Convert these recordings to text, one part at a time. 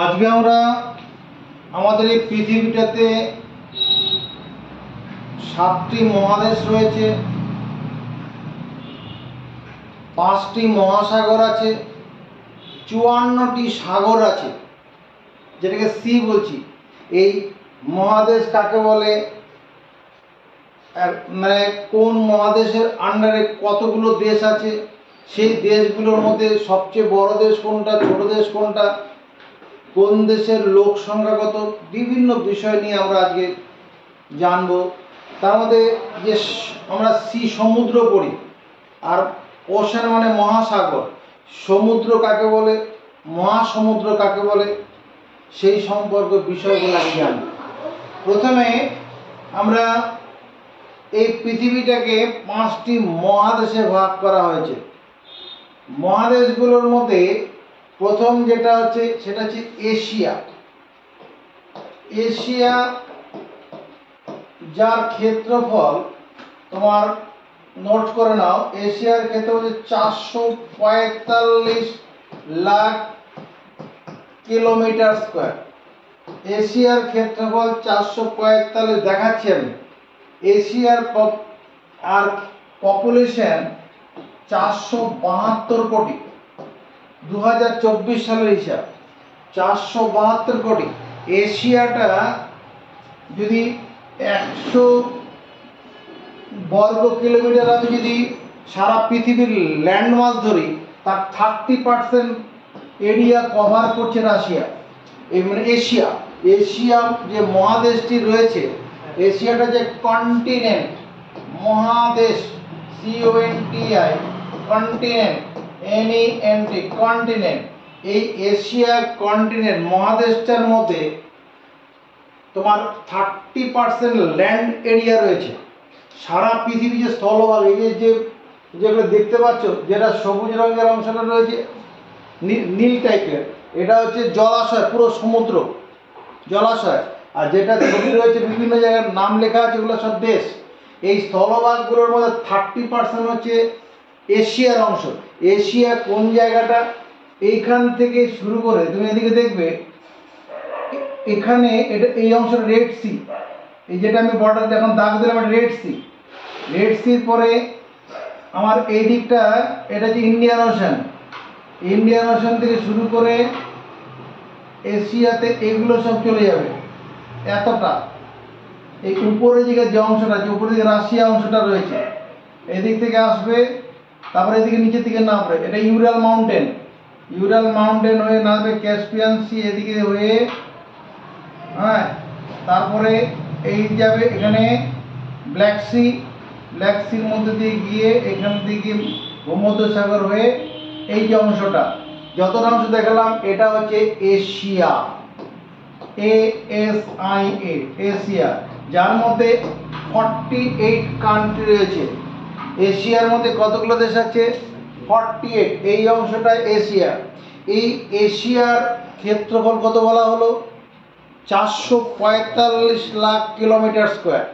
আজকে আমরা আমাদের এই পৃথিবীটাতে 7টি মহাদেশ রয়েছে, 5টি মহাসাগর আছে, 54টি সাগর আছে, যেটাকে সি বলছি। এই মহাদেশ কাকে বলে, মানে কোন মহাদেশের আন্ডারে কতগুলো দেশ আছে, সেই দেশগুলোর মধ্যে সবচেয়ে বড় দেশ কোনটা, ছোট দেশ কোনটা, কোন দেশের লোক সংখ্যা কত, বিভিন্ন বিষয় নিয়ে আমরা আজকে জানবো। তার মধ্যে যে আমরা সি সমুদ্র পড়ি, আর ওশান মানে মহাসাগর, সমুদ্র কাকে বলে, মহাসমুদ্র কাকে বলে, সেই সম্পর্কে বিষয়গুলো আজকে জানবো। প্রথমে আমরা এই পৃথিবীটাকে 5টি মহাদেশে ভাগ করা হয়েছে। মহাদেশগুলোর মধ্যে প্রথম যেটা হচ্ছে সেটা হচ্ছে এশিয়া। এশিয়া, যার ক্ষেত্রফল তোমার নোট করে নাও, এশিয়ার ক্ষেত্রফল হচ্ছে 445 লাখ কিলোমিটার স্কয়ার। এশিয়ার ক্ষেত্রফল 445 দেখাচ্ছি আমি। এশিয়ার আর পপুলেশন 472 কোটি, 2024 সালের হিসাব 472 কোটি। এশিয়াটা যদি 100 বর্গ কিলোমিটার আমি যদি সারা পৃথিবীর ল্যান্ডমাস ধরি, তার 30% এরিয়া কভার করছে রাশিয়া, এই মানে এশিয়া। এশিয়া যে মহাদেশটি রয়েছে, এশিয়াটা যে কন্টিনেন্ট, মহাদেশ, CONTI, কন্টিনেন্ট, NENT, কন্টিনেন্ট। এই এশিয়া কন্টিনেন্ট মহাদেশটার মধ্যে তোমার 30% ল্যান্ড এরিয়া রয়েছে। সারা পৃথিবী যে স্থলভাগ, এই যে যেগুলো দেখতে পাচ্ছ, যেটা সবুজ রঙের অংশটা রয়েছে নীল টাইপের, এটা হচ্ছে জলাশয়, পুরো সমুদ্র জলাশয়। আর যেটা ছবি রয়েছে বিভিন্ন জায়গার নাম লেখা আছে, এগুলো সব দেশ। এই স্থলভাগগুলোর মধ্যে 30% হচ্ছে এশিয়ার অংশ। এশিয়া কোন জায়গাটা, এইখান থেকে শুরু করে তুমি এদিকে দেখবে, এখানে এটা এই অংশটা রেড সি, এই যেটা আমি বর্ডার এখন দাগ দিলাম, রেড সি। রেড সির পরে আমার এই দিকটা, এটা হচ্ছে ইন্ডিয়ান ওশান। ইন্ডিয়ান ওশান থেকে শুরু করে এশিয়াতে এগুলো সব চলে যাবে এতটা। এই উপরের দিকে যে অংশটা আছে, উপরের দিকে রাশিয়া অংশটা রয়েছে, এদিক থেকে আসবে, তারপরে এদিকে নিচের দিকে নামবে, এটা ইউরাল মাউন্টেন। ইউরাল মাউন্টেন হয়ে নামবে ক্যাসপিয়ান সি, এদিকে হয়ে, হ্যাঁ, তারপরে এই যাবে এখানে ব্ল্যাক সি, ব্ল্যাক সির মধ্যে দিয়ে গিয়ে এখান থেকে ভূমধ্যসাগর হয়ে এই যে অংশটা, যত অংশ দেখালাম, এটা হচ্ছে এশিয়া, ASIA, এশিয়া, যার মধ্যে 48 কান্ট্রি রয়েছে। এশিয়ার মধ্যে কতগুলো দেশ আছে? 48। এই অংশটা এশিয়া। এই এশিয়ার ক্ষেত্রফল কত বলা হলো? 445 লাখ কিলোমিটার স্কয়ার।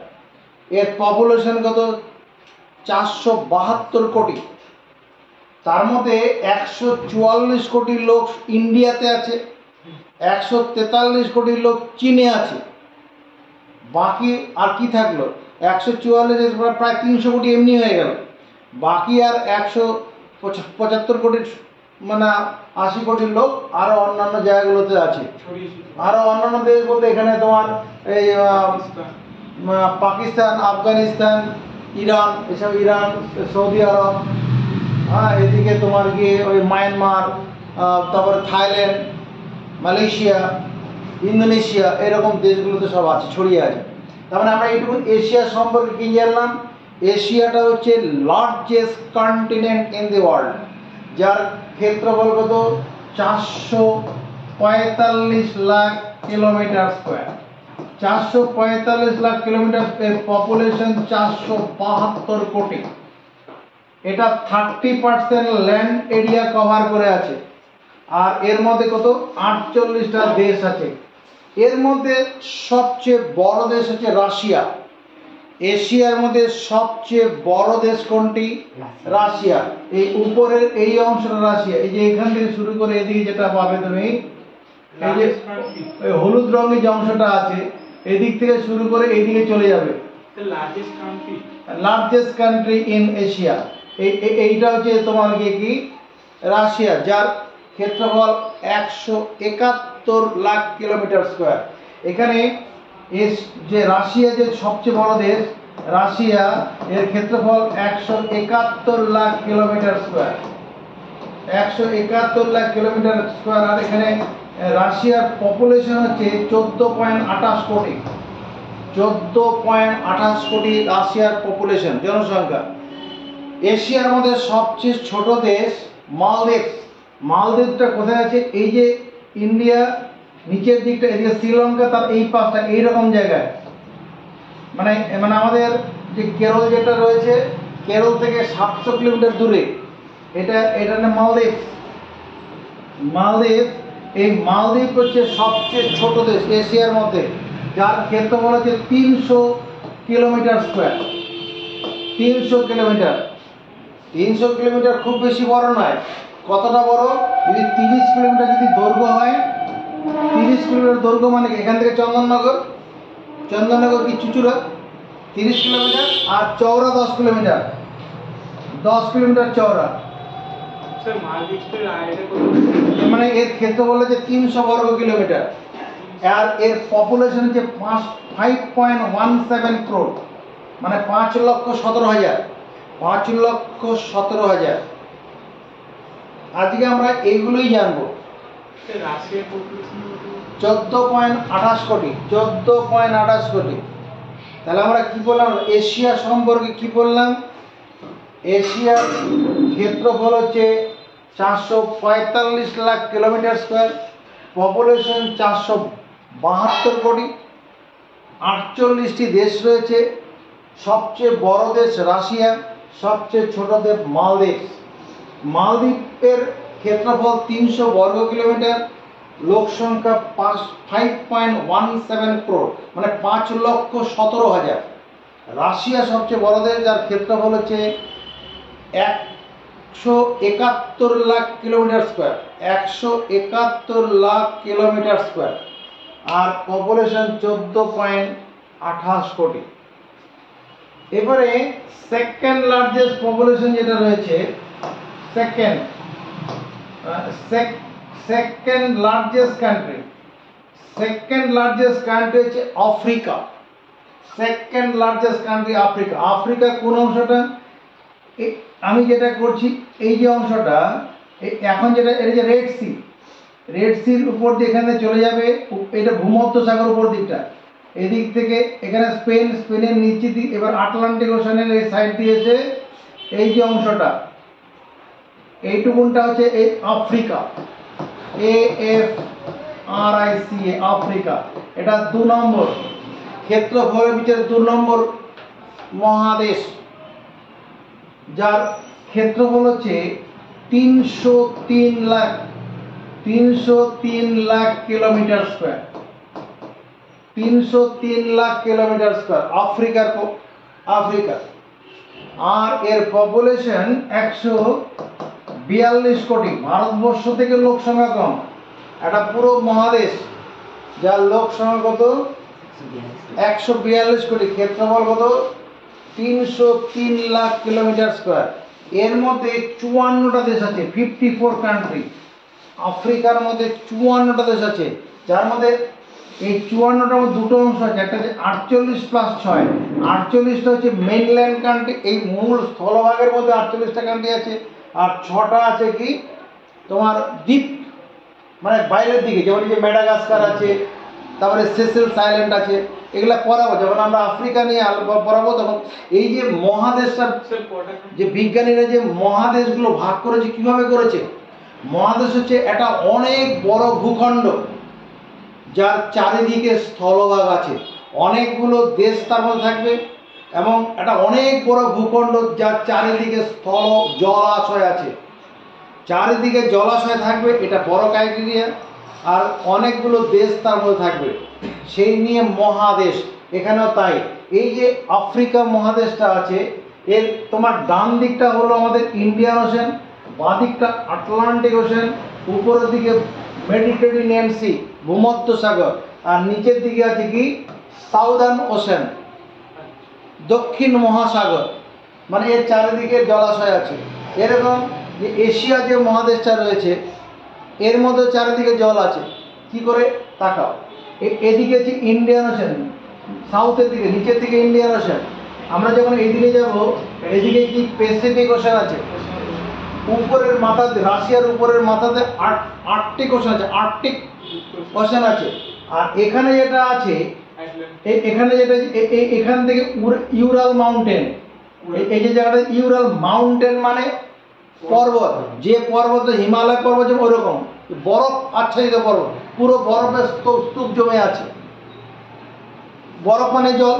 এর পপুলেশন কত? 472 কোটি। তার মধ্যে 144 কোটি লোক ইন্ডিয়াতে আছে, 143 কোটি লোক চীনে আছে। বাকি আর কি থাকলো? 144 প্রায় 300 কোটি এমনি হয়ে গেল। বাকি আর 175 কোটি, মানে 80 কোটি লোক আরো অন্যান্য জায়গাগুলোতে আছে। আরো অন্যান্য দেশ বলতে এখানে তোমার এই পাকিস্তান, আফগানিস্তান, ইরান, এসব, ইরান, সৌদি আরব, হ্যাঁ, এদিকে তোমার গিয়ে ওই মায়ানমার, তারপরে থাইল্যান্ড, মালয়েশিয়া, ইন্দোনেশিয়া, এরকম দেশগুলোতে সব আছে, ছড়িয়ে আছে। তার মানে আমরা এইটুকু এশিয়া সম্পর্কে কি জানলাম? এশিয়াটা হচ্ছে largest continent in the world, যার ক্ষেত্রফল কত? 445 lakh kilometre square. 445 lakh kilometre, এর পপুলেশন 472 কোটি। এটা 30% ল্যান্ড এরিয়া কভার করে আছে। আর এর মধ্যে কত? 48টা দেশ আছে। এর মধ্যে সবচেয়ে বড় দেশ হচ্ছে রাশিয়া। এশিয়ার মধ্যে সবচেয়ে বড় দেশ কোনটি? রাশিয়া। এই উপরের এই অংশটা রাশিয়া। এই যে এখান থেকে শুরু করে এদিকে যেটা পাবে তুমি, এই যে ওই হলুদ রঙের যে অংশটা আছে এদিক থেকে শুরু করে এইদিকে চলে যাবে। লার্জেস্ট কান্ট্রি ইন এশিয়া, এইটা হচ্ছে তোমার কি রাশিয়া, যার ক্ষেত্রফল 171 লাখ কিলোমিটার স্কোয়ার। এখানে যে রাশিয়া যে সবচেয়ে বড় দেশ, রাশিয়া এর ক্ষেত্রফল 171 lakh kilometre square, 171 lakh kilometre square. আর এখানে রাশিয়ার পপুলেশন হচ্ছে 14.28 কোটি, 14.28 কোটি রাশিয়ার পপুলেশন, জনসংখ্যা। এশিয়ার মধ্যে সবচেয়ে ছোট দেশ মালদ্বীপ। মালদ্বীপটা কোথায় আছে? এই যে ইন্ডিয়া নিচের দিকটা, এদিকে শ্রীলঙ্কা, তার এই পাশটা এইরকম জায়গায়, মানে মানে আমাদের যে কেরল যেটা রয়েছে, কেরল থেকে 700 কিলোমিটার দূরে, এটা না মালদ্বীপ। মালদ্বীপ, এই মালদ্বীপ হচ্ছে সবচেয়ে ছোট দেশ এশিয়ার মধ্যে, যার ক্ষেত্রফল হচ্ছে 300 কিলোমিটার স্কোয়ার। 300 কিলোমিটার, 300 কিলোমিটার খুব বেশি বড় নয়। কতটা বড়? যদি 30 কিলোমিটার যদি দৈর্ঘ্য হয়, 30 কিলোমিটার দৈর্ঘ্য মানে এখান থেকে চন্দননগর কি চুচুড়া 30 কিলোমিটার, আর চওড়া 10 কিলোমিটার, 10 কিলোমিটার চওড়া। মানে এর ক্ষেত্রফল হচ্ছে 300 বর্গ কিলোমিটার, আর এর পপুলেশন হচ্ছে 5.17 ক্রোড়, মানে 5,17,000, 5,17,000। আজকে আমরা এইগুলোই জানবো। 14.28 কোটি, 14.28 কোটি। তাহলে আমরা কি বললাম? এশিয়া সম্পর্কে কি বললাম? এশিয়ার ক্ষেত্রফল হচ্ছে 445 লাখ কিলোমিটার স্কোয়ার, পপুলেশন 472 কোটি, 48টি দেশ রয়েছে। সবচেয়ে বড় দেশ রাশিয়া, সবচেয়ে ছোট দেশ মালদ্বীপ। মালদ্বীপের ক্ষেত্রফল 300 বর্গ কিলোমিটার, লোক সংখ্যা 5.17 ক্রোড়, মানে 5,17,000। রাশিয়া সবচেয়ে বড় দেশ, যার ক্ষেত্রফল হচ্ছে 171 lakh kilometre square, 171 lakh kilometre square, আর পপুলেশন 14.28 কোটি। এবারে সেকেন্ড লার্জেস্ট পপুলেশন যেটা রয়েছে, সেকেন্ড লার্জেস্ট কান্ট্রি হচ্ছে Africa. Second largest country Africa. Africa কোন অংশটা? আমি যেটা করছি এই যে অংশটা, এখন যেটা, এটা যে রেড সির উপর দিয়ে এখানে চলে যাবে, এটা ভূমধ্যসাগর উপর দিকটা, এদিক থেকে এখানে স্পেনের নিচের দিক, এবার আটলান্টিক ওশানের এই সাইড দিয়েছে এই যে অংশটা, এইটুকুনটা হচ্ছে এই আফ্রিকা, AFRICA, আফ্রিকা। এটা 2 নম্বর ক্ষেত্রফলের ভিতরে 2 নম্বর মহাদেশ, যার ক্ষেত্রফল হচ্ছে 303 lakh kilometre square, 303 lakh kilometre square Africa. আর এর পপুলেশন 142 কোটি। ভারতবর্ষ থেকে লোক সংখ্যা কম, এটা পুরো মহাদেশ, যার লোক সংখ্যা কত? 142 কোটি, ক্ষেত্রফল কত? 303 লাখ কিলোমিটার স্কোয়ার। এর মধ্যে 54টা দেশ আছে, 54 কান্ট্রি। আফ্রিকার মধ্যে 54টা দেশ আছে, যার মধ্যে এই 54টার মধ্যে দুটো অংশ আছে, একটা হচ্ছে 48+6, 48টা হচ্ছে মেইনল্যান্ড কান্ট্রি, এই মূল স্থলভাগের মধ্যে 48টা কান্ট্রি আছে, আর 6টা আছে কি তোমার দ্বীপ, মানে বাইরের দিকে, যেমন যে ম্যাডাগাস্কার আছে, তারপরে সেসেলস আইল্যান্ড আছে। এগুলা পড়াবো যখন আমরা আফ্রিকা নিয়ে পড়াবো, তখন এই যে মহাদেশটা, যে বিজ্ঞানীরা যে মহাদেশগুলো ভাগ করেছে, কিভাবে করেছে? মহাদেশ হচ্ছে একটা অনেক বড় ভূখণ্ড, যার চারিদিকে স্থলভাগ আছে, অনেকগুলো দেশ তার মধ্যে থাকবে, এবং একটা অনেক বড় ভূখণ্ড যার চারিদিকে জলাশয় আছে, চারিদিকে জলাশয় থাকবে, এটা বড় ক্রাইটেরিয়া। আর অনেকগুলো দেশ তার মধ্যে থাকবে, সেই নিয়ে মহাদেশ। এখানেও তাই। এই যে আফ্রিকা মহাদেশটা আছে, এর তোমার ডান দিকটা হলো আমাদের ইন্ডিয়ান ওশেন, বাঁ দিকটা আটলান্টিক ওশেন, উপরের দিকে মেডিটেরিয়ানিয়ান সি, ভূমধ্য সাগর, আর নিচের দিকে আছে কি সাউদার্ন ওশেন, দক্ষিণ মহাসাগর, মানে এর চারিদিকে জলাশয় আছে। এরকম যে এশিয়া যে মহাদেশটা রয়েছে এর মধ্যে চারিদিকে জল আছে। কি করে তাকাও, এদিকে আছে ইন্ডিয়ান ওশেন, সাউথের দিকে নিচের দিকে ইন্ডিয়ান ওশেন। আমরা যখন এইদিকে যাব এদিকে কি প্যাসিফিক ওশেন আছে, উপরের মাথাতে রাশিয়ার উপরের মাথাতে আর্কটিক ওশেন আছে, আর্কটিক ওশেন আছে। আর এখানে যেটা আছে এখানে যেটা এখান থেকে ইউরাল মাউন্টেন, এই যে জায়গাটা ইউরাল মাউন্টেন মানে পর্বত, যে পর্বত হিমালয় পর্বত যেমন ওরকম বরফ আচ্ছাদিত পর্বত, পুরো বরফের স্তূপ জমে আছে, বরফ মানে জল।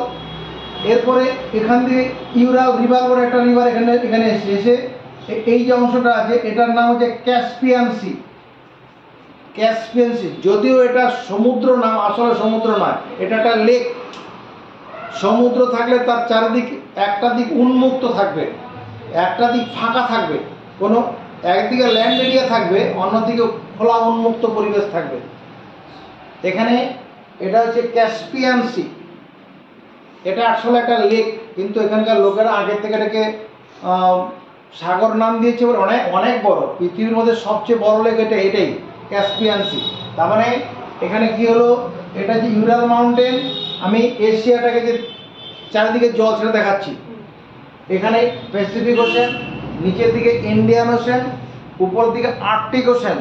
এরপরে এখান থেকে ইউরাল রিভার বলে একটা রিভার এখানে এসে এই যে অংশটা আছে এটার নাম হচ্ছে ক্যাসপিয়ান সি। ক্যাসপিয়ান সি যদিও এটা সমুদ্র নাম, আসলে সমুদ্র নয়, এটা একটা লেক। সমুদ্র থাকলে তার চারিদিক একটা দিক উন্মুক্ত থাকবে, একটা দিক ফাঁকা থাকবে, কোনো একদিকে ল্যান্ড এরিয়া থাকবে, অন্যদিকে খোলা উন্মুক্ত পরিবেশ থাকবে। এখানে এটা হচ্ছে ক্যাসপিয়ান সি। এটা আসলে একটা লেক, কিন্তু এখানকার লোকেরা আগের থেকে এটাকে সাগর নাম দিয়েছে বলে অনেক অনেক বড়, পৃথিবীর মধ্যে সবচেয়ে বড় লেক এটাই ক্যাসপিয়ান সি। তার মানে এখানে কি হলো, এটা যে ইউরাল মাউন্টেন, আমি এশিয়াটাকে যে চারিদিকে জল ছেড়ে দেখাচ্ছি, এখানে প্যাসিফিক ওশেন, নিচের দিকে ইন্ডিয়ান ওশেন, উপর দিকে আর্কটিক ওশেন।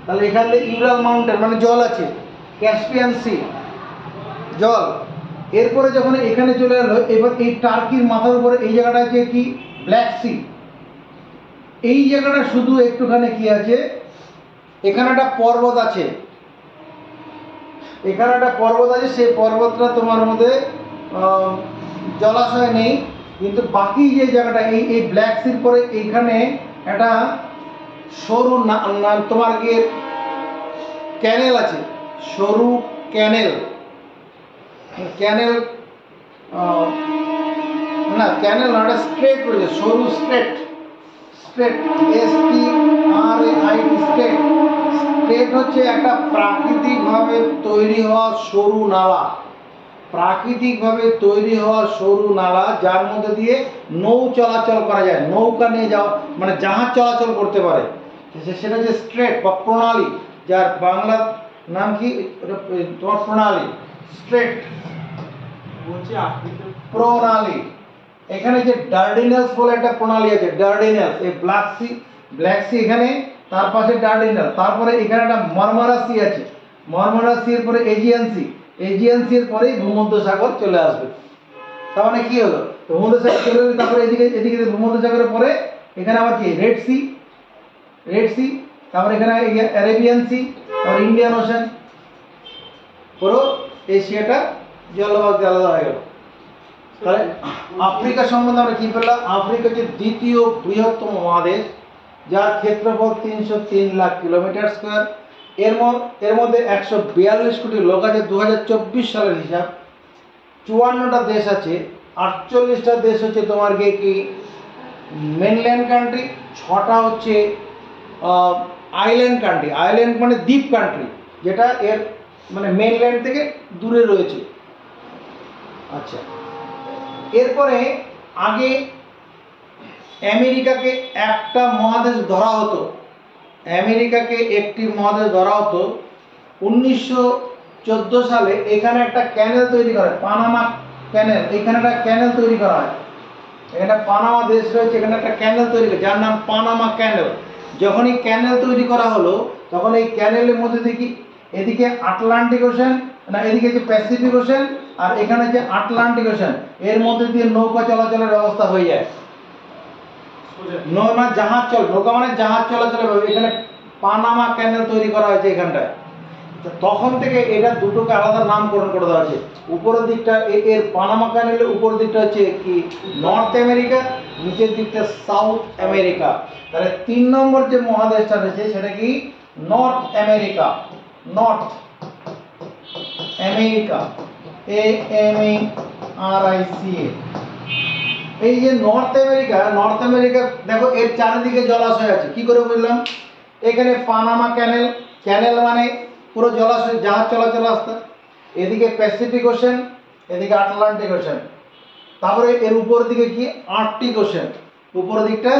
তাহলে এখান থেকে ইউরাল মাউন্টেন মানে জল আছে, ক্যাসপিয়ান সি জল। এরপরে যখন এখানে চলে এলো, এবার এই টার্কির মাথার উপরে এই জায়গাটা আছে কি ব্ল্যাক সি। এই জায়গাটা শুধু একটুখানি কি আছে, এখানে একটা পর্বত আছে, এখানে একটা পর্বত আছে, সেই পর্বতটা তোমার মধ্যে জলাশয় নেই, কিন্তু বাকি যে জায়গাটা এই ব্ল্যাক সির পরে এইখানে একটা সরু তোমার গিয়ে ক্যানেল আছে, সরু ক্যানেল, ক্যানেল না ক্যানেল না, একটা স্ট্রেট রয়েছে, সরু straight, straight STRAIT straight. Straight হচ্ছে একটা প্রাকৃতিকভাবে তৈরি হওয়া সরু নালা, প্রাকৃতিকভাবে তৈরি হওয়া সরু নালা, যার মধ্যে দিয়ে নৌ চলাচল করা যায়, নৌকা নিয়ে যাওয়া মানে জাহাজ চলাচল করতে পারে, সেটা হচ্ছে স্ট্রেট বা প্রণালী, যার বাংলা নাম কি তোমার প্রণালী, স্ট্রেট প্রণালী। এখানে যে ডার্ডিনেলস বলে একটা প্রণালী আছে, ডার্ডিনেলস, এই ব্ল্যাক সি এখানে, তার পাশে ডার্ডিনেল, তারপরে এখানে একটা মারমারা সি আছে, মারমারা সি এর পরে এজিয়ান সি, এজিয়ান সি এর পরেই ভূমধ্য সাগর চলে আসবে। তার মানে কি হলো, ভূমধ্য সাগর চলে গেলে তারপরে এদিকে ভূমধ্য সাগরের পরে এখানে আবার কি রেড সি, তারপরে এখানে অ্যারেবিয়ান সি, তারপর ইন্ডিয়ান ওশেন, পুরো এশিয়াটা জলবায়ু আলাদা হয়ে গেল। তাহলে আফ্রিকা সম্বন্ধে আমরা কি পেলাম, আফ্রিকা হচ্ছে দ্বিতীয় বৃহত্তম মহাদেশ, যার ক্ষেত্রফল 303 লাখ কিলোমিটার স্কোয়ার। এর মধ্যে 142 কোটি লোক আছে 2024 সালের হিসাব। 54টা দেশ আছে, 48টা দেশ হচ্ছে তোমার গিয়ে কি মেনল্যান্ড কান্ট্রি, 6টা হচ্ছে আইল্যান্ড কান্ট্রি। আইল্যান্ড মানে দ্বীপ কান্ট্রি, যেটা এর মানে মেনল্যান্ড থেকে দূরে রয়েছে। আচ্ছা, এরপরে আগে আমেরিকাকে একটা মহাদেশ ধরা হতো, আমেরিকাকে একটি মহাদেশ ধরা হতো। 1914 সালে এখানে একটা ক্যানেল তৈরি করা হয়, পানামা ক্যানেল, এখানে একটা ক্যানেল তৈরি করা হয়, এখানে পানামা দেশ রয়েছে, এখানে একটা ক্যানেল তৈরি করে যার নাম পানামা ক্যানেল। যখন এই ক্যানেল তৈরি করা হলো তখন এই ক্যানেলের মধ্যে দেখি এদিকে আটলান্টিক ওশেন, না এদিকে যে প্যাসিফিক ওশেন, আর এখানে যে আটলান্টিক ওশেন, এর মধ্যে দিয়ে নৌকা চলাচলের ব্যবস্থা হয়ে যায়। নৌকা জাহাজ চল, নৌকা মানে জাহাজ চলাচলের ব্যবস্থা, এখানে পানামা ক্যানেল তৈরি করা হয়েছে এখানটায়। তখন থেকে এটা দুটোকে আলাদা নামকরণ করে দেওয়া হয়েছে। উপরের দিকটা এর পানামা ক্যানেলের উপরের দিকটা হচ্ছে কি নর্থ আমেরিকা, নিচের দিকটা সাউথ আমেরিকা। তাহলে 3 নম্বর যে মহাদেশটা রয়েছে সেটা কি north America, north America, AMERICA। এই যে নর্থ আমেরিকা দেখো এর চারিদিকে জলাশয় আছে। কি করে বুঝলাম, এখানে পানামা ক্যানেল, ক্যানেল মানে পুরো জলাশয়, জাহাজ চলাচল রাস্তা। এদিকে প্যাসিফিক ওশেন, এদিকে আটলান্টিক ওশেন। তারপরে এর উপর দিকে কি আর্কটিক ওশেন, উপরের দিকটা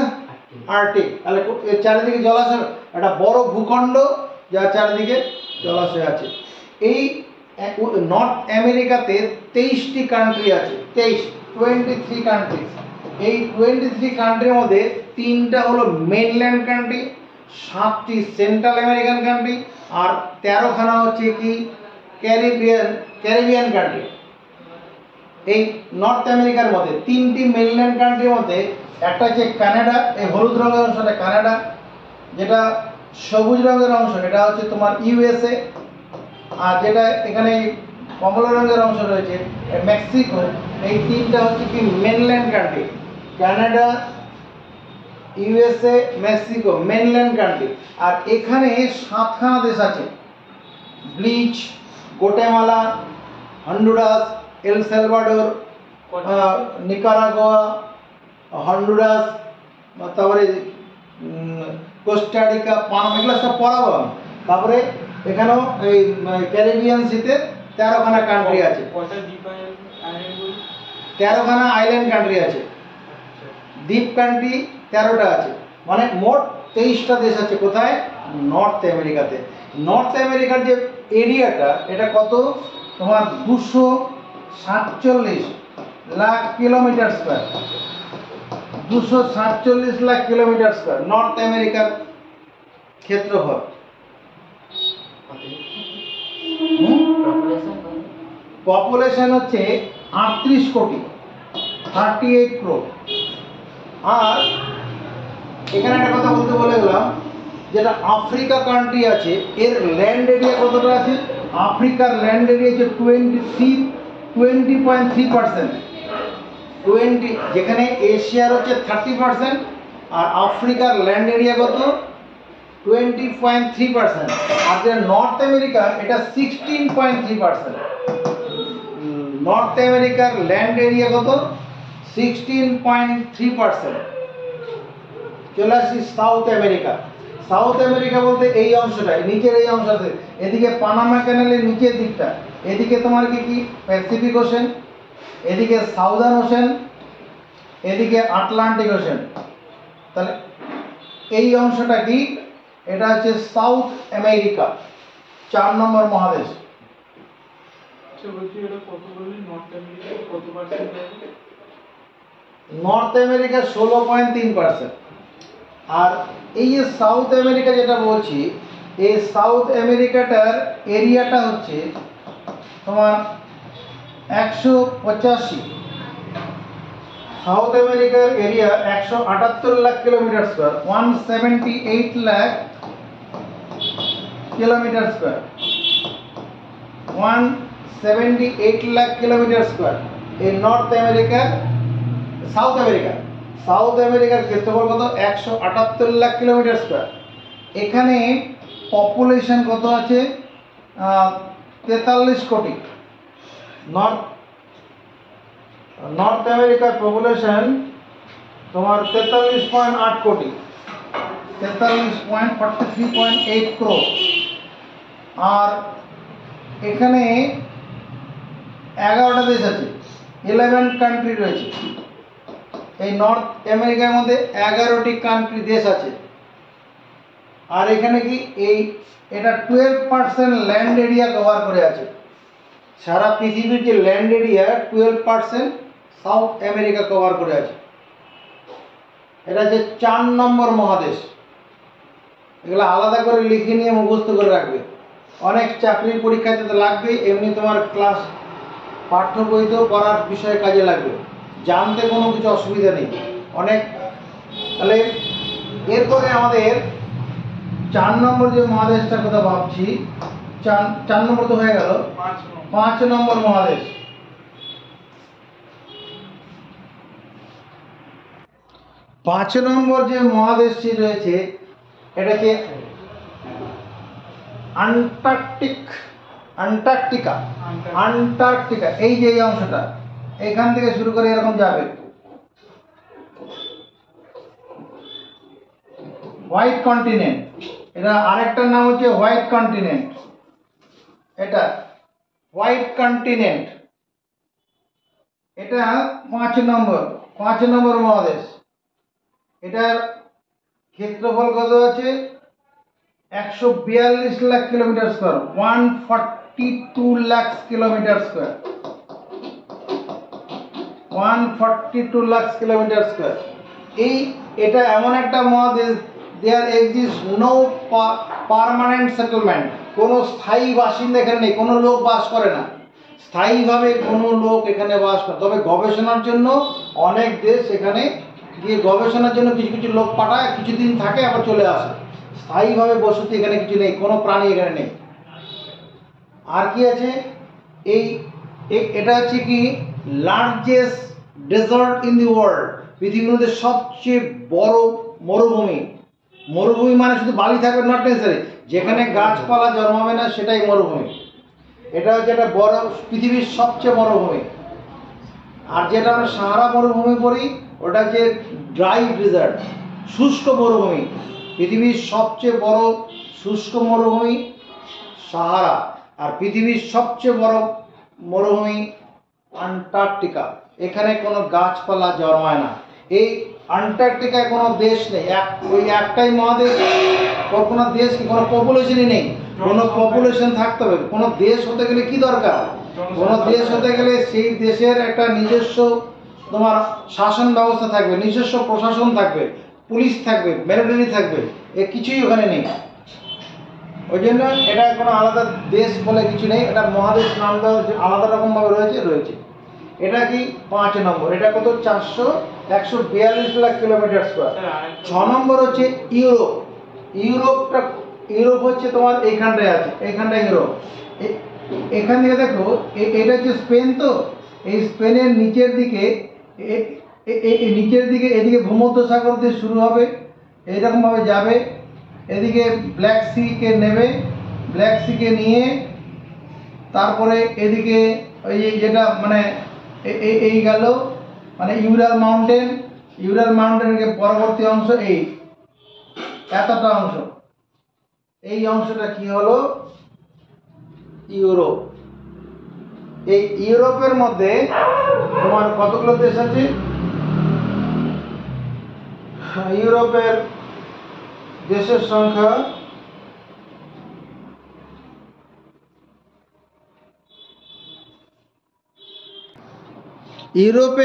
আর্কটিক। তাহলে এর চারিদিকে জলাশয়, একটা বড় ভূখণ্ড যার চারিদিকে জলাশয় আছে। এই নর্থ আমেরিকাতে 23টি কান্ট্রি আছে, 23 কান্ট্রি। এই 23 কান্ট্রির মধ্যে 3টা হলো মেইনল্যান্ড কান্ট্রি, 7টি সেন্ট্রাল আমেরিকান কান্ট্রি, আর 13খানা হচ্ছে কি ক্যারিবিয়ান কান্ট্রি। এই নর্থ আমেরিকার মধ্যে 3টি মেইনল্যান্ড কান্ট্রির মধ্যে একটা হচ্ছে কানাডা, এই হলুদ রঙের অংশটা কানাডা, যেটা সবুজ রঙের অংশ এটা হচ্ছে তোমার ইউএসএ, আর যেটা এখানে কমলা রঙের অংশ রয়েছে মেক্সিকো। এই 3টা হচ্ছে কি mainland country, Canada, USA, Mexico mainland country. আর এখানে 7খানা দেশ আছে, Belize, Guatemala, Honduras, El Salvador, Nicaragua, Honduras, তারপরে কোস্টারিকা, পানামা, এগুলো সব পড়াবো। তারপরে এখানেও এই ক্যারিবিয়ান সিতে 13খানা কান্ট্রি আছে, 13খানা আইল্যান্ড কান্ট্রি আছে, দ্বীপ কান্ট্রি 13টা আছে, মানে মোট 23টা দেশ আছে। কোথায়? নর্থ আমেরিকাতে। নর্থ আমেরিকার যে এরিয়াটা এটা কত তোমার 247 lakh kilometre square, 247 lakh kilometre square north আমেরিকার ক্ষেত্রফল। পপুলেশন হচ্ছে 38 কোটি, 38 crore। আর এখানে একটা কথা বলতে বলে গেলাম, যেটা আফ্রিকা কান্ট্রি আছে এর ল্যান্ড এরিয়া কতটা আছে? আফ্রিকার ল্যান্ড এরিয়া হচ্ছে 20.3%। 20, যেখানে এশিয়ার হচ্ছে 30% আর আফ্রিকার ল্যান্ড এরিয়া কত? 20.3%। আর যে নর্থ আমেরিকা এটা 16.3%। নর্থ আমেরিকার ল্যান্ড এরিয়া কত? 16.3%। চলে আসি সাউথ আমেরিকা। সাউথ আমেরিকা বলতে এই অংশটা, নিচের এই অংশটা, এদিকে পানামা ক্যানেলের নিচের দিকটা, এদিকে তোমার কি কি প্যাসিফিক ওশেন, এদিকে সাউদার্ন ওশেন, এদিকে আটলান্টিক ওশেন। তাহলে এই অংশটা কি? এটা হচ্ছে সাউথ আমেরিকা, 4 নম্বর মহাদেশ। North America 16.3%। আর এই যে সাউথ আমেরিকা যেটা বলছি, এই সাউথ আমেরিকাটার এরিয়াটা হচ্ছে তোমার 185। সাউথ আমেরিকার area 178 lakh kilometre square, 178 lakh kilometre square, 178 lakh kilometre square. এই নর্থ আমেরিকার, সাউথ আমেরিকার ক্ষেত্রফল কত? 178 লাখ কিলোমিটার স্কয়ার। এখানে পপুলেশন কত আছে? 43 কোটি। নর্থ আমেরিকার পপুলেশন তোমার 43.8 কোটি, 43.43.8 crore। আর এখানে 11টা দেশ আছে, 11 কান্ট্রি রয়েছে। এই নর্থ আমেরিকার মধ্যে 11টি কান্ট্রি দেশ আছে। আর এখানে কি এটা 12% ল্যান্ড এরিয়া কভার করে আছে। সারা পৃথিবীর যে land area 12% south America cover করে আছে। এটা যে 4 নম্বর মহাদেশ। এগুলো আলাদা করে লিখে নিয়ে মুখস্থ করে রাখবে, অনেক চাকরির পরীক্ষাতে তো লাগবে, এমনি তোমার ক্লাস পাঠ্য বইতেও পড়ার বিষয়ে কাজে লাগবে, জানতে কোনো কিছু অসুবিধা নেই অনেক। তাহলে এরপরে আমাদের 4 নম্বর যে মহাদেশটার কথা ভাবছি, 4 নম্বর তো হয়ে গেল, 5 নম্বর মহাদেশ। 5 নম্বর যে মহাদেশটি রয়েছে এটা কি আন্টার্কটিকা। এই যে এই অংশটা এখান থেকে শুরু করে এরকম যাবে, হোয়াইট কন্টিনেন্ট, এটা আরেকটার নাম হচ্ছে হোয়াইট কন্টিনেন্ট। এটা হোয়াইট কন্টিনেন্ট, এটা 5 নম্বর মহাদেশ। এটার ক্ষেত্রফল কত আছে? 142 lakh kilometre square, 142 lakh kilometre square, 142 lakh kilometre square. এটা এমন একটা মহাদেশ, there exist no permanent settlement, কোনো স্থায়ী বাসিন্দা এখানে নেই, কোনো লোক বাস করে না, স্থায়ীভাবে কোনো লোক এখানে বাস করে। তবে গবেষণার জন্য অনেক দেশ এখানে গিয়ে গবেষণার জন্য কিছু কিছু লোক পাঠায়, কিছুদিন থাকে আবার চলে আসে। স্থায়ীভাবে বসতি এখানে কিছু নেই, কোনো প্রাণী এখানে নেই। আর কি আছে? এটা হচ্ছে কি largest desert in the world, পৃথিবীর মধ্যে সবচেয়ে বড় মরুভূমি। মরুভূমি মানে শুধু বালি থাকবে নট নেসেসারি, যেখানে গাছপালা জন্মাবে না সেটাই মরুভূমি। এটা হচ্ছে একটা বড় পৃথিবীর সবচেয়ে মরুভূমি। আর যেটা আমরা সাহারা মরুভূমি বলি ওটা হচ্ছে ড্রাই ডেজার্ট, শুষ্ক মরুভূমি। পৃথিবীর সবচেয়ে বড় শুষ্ক মরুভূমি সাহারা, আর পৃথিবীর সবচেয়ে বড় মরুভূমি আন্টার্কটিকা। এখানে কোনো গাছপালা জন্মায় না। এই আন্টার্কটিকায় কোনো দেশ নেই, ওই একটাই মহাদেশ। কোনো দেশ কি কোনো পপুলেশনই নেই, কোনো পপুলেশন থাকতে হবে। কোনো দেশ হতে গেলে কি দরকার? কোনো দেশ হতে গেলে সেই দেশের একটা নিজস্ব তোমার শাসন ব্যবস্থা থাকবে, নিজস্ব প্রশাসন থাকবে, পুলিশ থাকবে, মিলিটারি থাকবে। এ কিছুই ওখানে নেই। ওই জন্য এটা কোনো আলাদা দেশ বলে কিছু নেই, এটা মহাদেশ নামটা আলাদা রকমভাবে রয়েছে। এটা কি 5 নম্বর। এটা কত? 142 লাখ কিলোমিটার স্কোয়ার। 6 নম্বর হচ্ছে ইউরোপ। ইউরোপ হচ্ছে তোমার এইখানটায় আছে, এইখানটায় ইউরোপ। এখান থেকে দেখো, এটা হচ্ছে স্পেন। তো এই স্পেনের নিচের দিকে এদিকে ভূমধ্যসাগর দিয়ে শুরু হবে, এইরকমভাবে যাবে, এদিকে ব্ল্যাক সিকে নেবে, ব্ল্যাক সিকে নিয়ে তারপরে এদিকে ওই যেটা মানে এই গেল মানে ইউরাল মাউন্টেনের পরবর্তী অংশ, এই এতটা অংশ, এই অংশটা কি হলো? ইউরোপ। এই ইউরোপের মধ্যে তোমার কতগুলো দেশ আছে? ইউরোপের দেশের সংখ্যা ইউরোপ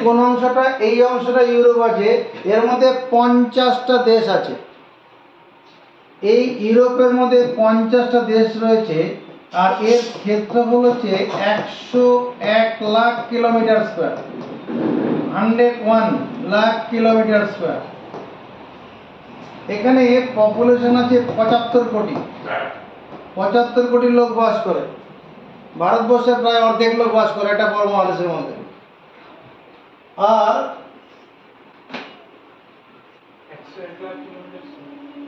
কোন অংশটা? এই অংশটা ইউরোপ আছে, এর মধ্যে 50টা দেশ আছে। এই ইউরোপের মধ্যে 50টা দেশ রয়েছে, আর এর ক্ষেত্রফল হচ্ছে 101 lakh kilometre square, 101 lakh kilometre square. এখানে পপুলেশন আছে 75 কোটি, 75 কোটি লোক বাস করে। ভারতবর্ষে প্রায় অর্ধেক লোক বাস করে একটা বড় মহাদেশের মধ্যে। আর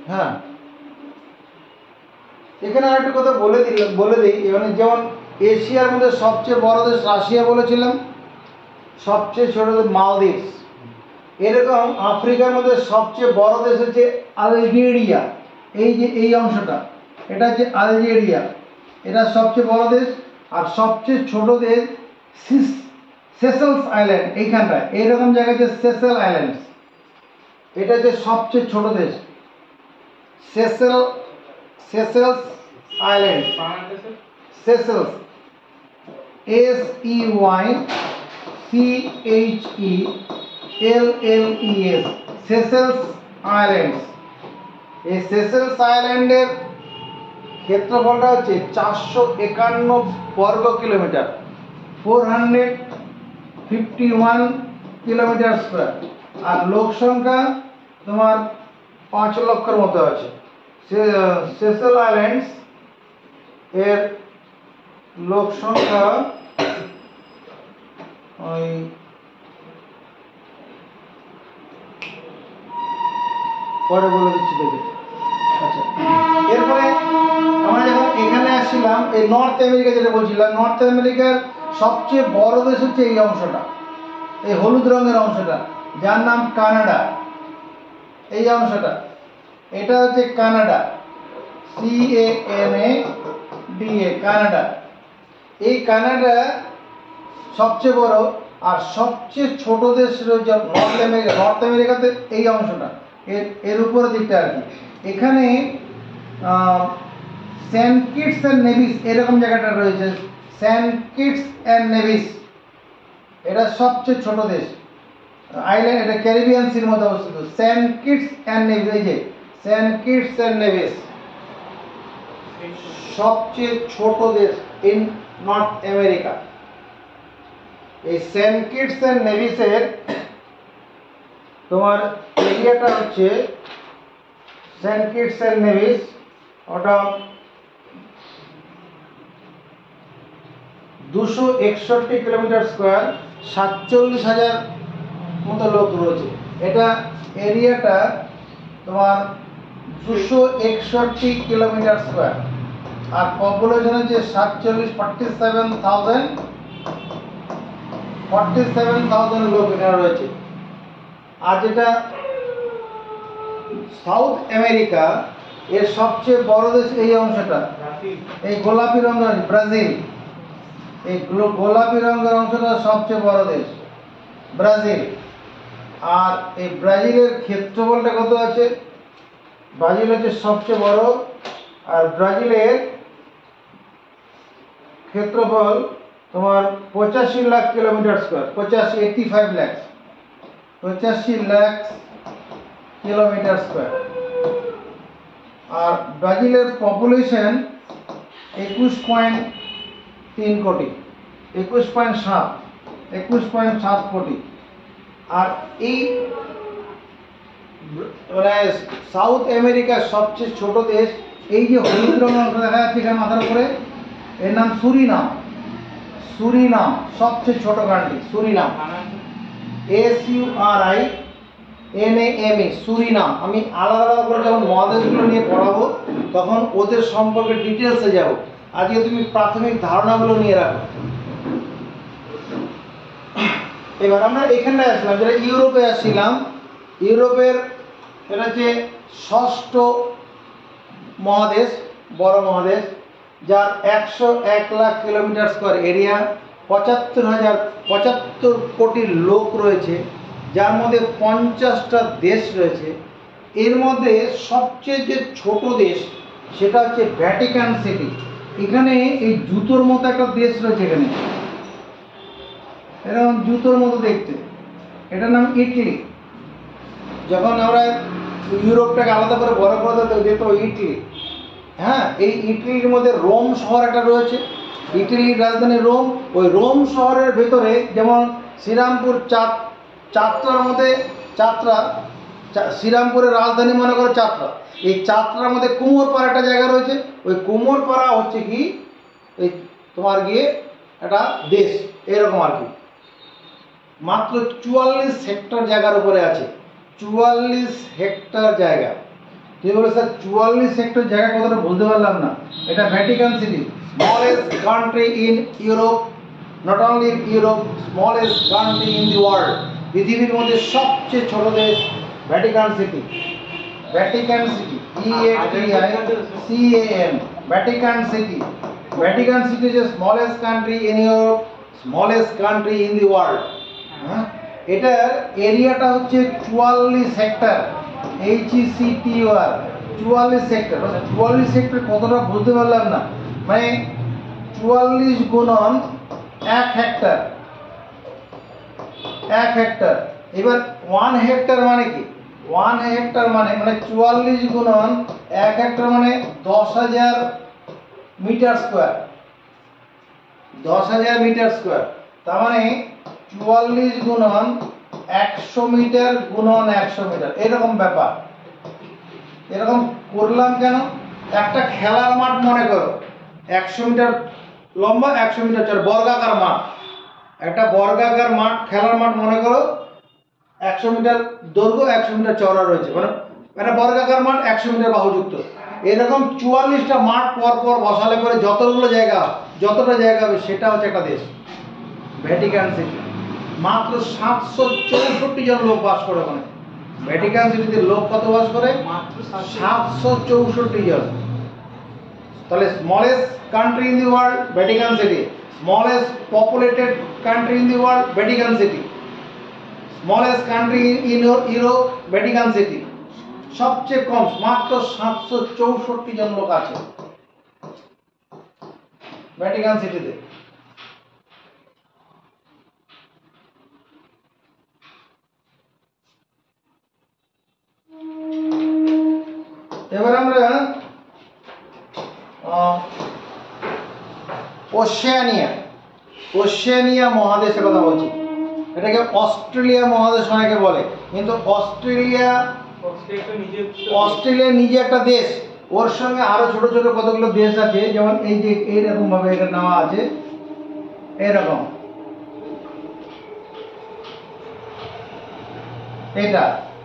হ্যাঁ, এখানে আরেকটা কথা বলে দিই, মানে যেমন এশিয়ার মধ্যে সবচেয়ে বড় দেশ রাশিয়া বলেছিলাম, সবচেয়ে ছোট দেশ মালদ্বীপ। এরকম আফ্রিকার মধ্যে সবচেয়ে বড় দেশ হচ্ছে আলজেরিয়া। এই যে এই অংশটা, এটা হচ্ছে আলজেরিয়া, এটা সবচেয়ে বড় দেশ। আর সবচেয়ে ছোট দেশ সেসেলস আইল্যান্ড, এইখানটায় এইরকম জায়গায় যে সেসেল আইল্যান্ড, এটা হচ্ছে সবচেয়ে ছোট দেশ, Seychelles island. Seychelles, SEYCHELLES, Seychelles island. এই সেসেলস আইল্যান্ডের ক্ষেত্রফলটা হচ্ছে 451 বর্গ কিলোমিটার, 451 কিলোমিটার স্কোয়ার। আর লোক সংখ্যা তোমার 5 লক্ষের মতো আছে। সেসেল আইল্যান্ডস এর লোক সংখ্যা ওই পরে বলে দিচ্ছি দেখে। আচ্ছা, এরপরে আমরা যখন এখানে আসছিলাম, এই নর্থ আমেরিকা যেটা বলছিলাম, নর্থ আমেরিকার সবচেয়ে বড় দেশ হচ্ছে এই অংশটা, এই হলুদ রঙের অংশটা, যার নাম কানাডা। এই অংশটা এটা হচ্ছে কানাডা, CANADA, কানাডা। এই কানাডা সবচেয়ে বড় আর সবচেয়ে ছোট দেশ রয়েছে নর্থ আমেরিকা। নর্থ আমেরিকাতে এই অংশটা এর উপরের দিকটা আর কি। এখানে সেন্ট কিটস অ্যান্ড নেভিস এরকম জায়গাটা রয়েছে, সেন্ট কিটস অ্যান্ড নেভিস, এটা সবচেয়ে ছোট দেশ, আইল্যান্ড, এটা ক্যারিবিয়ান সির মধ্যে অবস্থিত। সেন্ট কিটস অ্যান্ড নেভিস, এই যে সেন্ট কিটস অ্যান্ড নেভিস সবচেয়ে ছোট দেশ ইন নর্থ আমেরিকা। এই সেন্ট কিটস অ্যান্ড নেভিসের তোমার এরিয়াটা হচ্ছে, সেন্ট কিটস অ্যান্ড নেভিস ওটা 261 কিলোমিটার স্কোয়ার, 47,000 মতো লোক রয়েছে। এটা এরিয়াটা তোমার 261 কিলোমিটার স্কোয়ার, আর পপুলেশন হচ্ছে 47,000 লোক এখানে রয়েছে। আর যেটা সাউথ আমেরিকা, এর সবচেয়ে বড় দেশ এই অংশটা, এই গোলাপি রঙের ব্রাজিল, এই গোলাপি রঙের অংশটা সবচেয়ে বড় দেশ ব্রাজিল। আর এই ব্রাজিলের ক্ষেত্রফলটা কত আছে? ব্রাজিল হচ্ছে সবচেয়ে বড়, আর ব্রাজিলের ক্ষেত্রফল তোমার 85 lakh kilometre square, 85 lakh kilometre square. আর ব্রাজিলের পপুলেশন 21.3 কোটি, 21.7 কোটি। আর এই সাউথ আমেরিকার সবচেয়ে ছোট দেশ, এই যে হলুদ রঙের অংশ দেখা যাচ্ছে এখানে মাথার উপরে, এর নাম সুরিনাম। সুরিনাম সবচেয়ে ছোট কান্ট্রি, সুরিনাম, SURINAME, সুরিনাম। আমি আলাদা আলাদা করে যখন মহাদেশগুলো নিয়ে পড়াবো তখন ওদের সম্পর্কে ডিটেলসে যাব, আজকে তুমি প্রাথমিক ধারণাগুলো নিয়ে রাখো। এবার আমরা এখানে আসলাম, যেটা ইউরোপে আসছিলাম। ইউরোপের এটা হচ্ছে ষষ্ঠ মহাদেশ, বড় মহাদেশ, যার 101 লাখ কিলোমিটার স্কোয়ার এরিয়া, 75 কোটি লোক রয়েছে, যার মধ্যে 50টা দেশ রয়েছে। এর মধ্যে সবচেয়ে যে ছোট দেশ সেটা হচ্ছে ভ্যাটিকান সিটি। এখানে এই জুতোর মতো একটা দেশ রয়েছে, এখানে এরকম জুতোর মতো দেখতে, এটার নাম ইটালি। যখন আমরা ইউরোপটাকে আলাদা করে বড় করে যেত ইটালি, হ্যাঁ, এই ইটালির মধ্যে রোম শহর একটা রয়েছে, ইটালির রাজধানী রোম। ওই রোম শহরের ভেতরে যেমন শ্রীরামপুর, চাত্রার মধ্যে শ্রীরামপুরের রাজধানী মনে করো চাত্রা, এই চাত্রার মধ্যে কুমোরপাড়া একটা জায়গা রয়েছে। ওই কুমোরপাড়া হচ্ছে কি এই তোমার গিয়ে একটা দেশ, এরকম আর কি। মাত্র 44 হেক্টর জায়গার উপরে আছে, 44 হেক্টর জায়গা। তুই বলে স্যার 44 হেক্টর জায়গা কতটা বলতে পারলাম না। এটা Vatican city, smallest country in Europe, not only in Europe, smallest country in the world. পৃথিবীর মধ্যে সবচেয়ে ছোট দেশ Vatican city. Vatican city, VATICAN, Vatican city. Vatican city is smallest country in Europe, smallest country in the world. হ্যাঁ, এটার এরিয়াটা হচ্ছে 44 hectare, HECTOR, 44 hectare. 44 hectare কতটা বুঝতে পারলাম না, মানে 44 গুণন 1 হেক্টর, 1 হেক্টর। এবার 1 হেক্টর মানে কি? 1 হেক্টর মানে 44 গুণন 1 হেক্টর মানে 10,000 মিটার স্কোয়ার, 10,000 মিটার স্কোয়ার। তার মানে 44 গুণন 100 মিটার গুণন 100 মিটার, এরকম ব্যাপার। এরকম করলাম কেন? একটা খেলার মাঠ মনে করো, 100 মিটার লম্বা, 100 মিটার চড়া, বর্গাকার মাঠ, একটা বর্গাকার মাঠ, খেলার মাঠ মনে করো, 100 মিটার দৈর্ঘ্য, 100 মিটার চওড়া রয়েছে, মানে একটা বর্গাকার মাঠ 100 মিটার বাহুযুক্ত। এরকম 44টা মাঠ পর পর বসালে করে যতটা জায়গা হবে সেটা হচ্ছে একটা দেশ, ভ্যাটিকান সিটি। মাত্র 764 জন লোক বাস করে ওখানে, ভ্যাটিকান সিটিতে লোক কত বাস করে? 764 জন। তাহলে smallest country in the world Vatican city, smallest populated country in the world Vatican city, smallest country in Europe Vatican city. সবচেয়ে কম মাত্র 764 জন লোক আছে ভ্যাটিকান সিটিতে। এবার আমরা ওশেনিয়া মহাদেশের কথা বলছি। এটাকে অস্ট্রেলিয়া মহাদেশ অনেকে বলে, কিন্তু অস্ট্রেলিয়া নিজে একটা দেশ, ওর সঙ্গে আরো ছোট ছোট কতগুলো দেশ আছে, যেমন এই যে এইরকম ভাবে এটা নেওয়া আছে, এরকম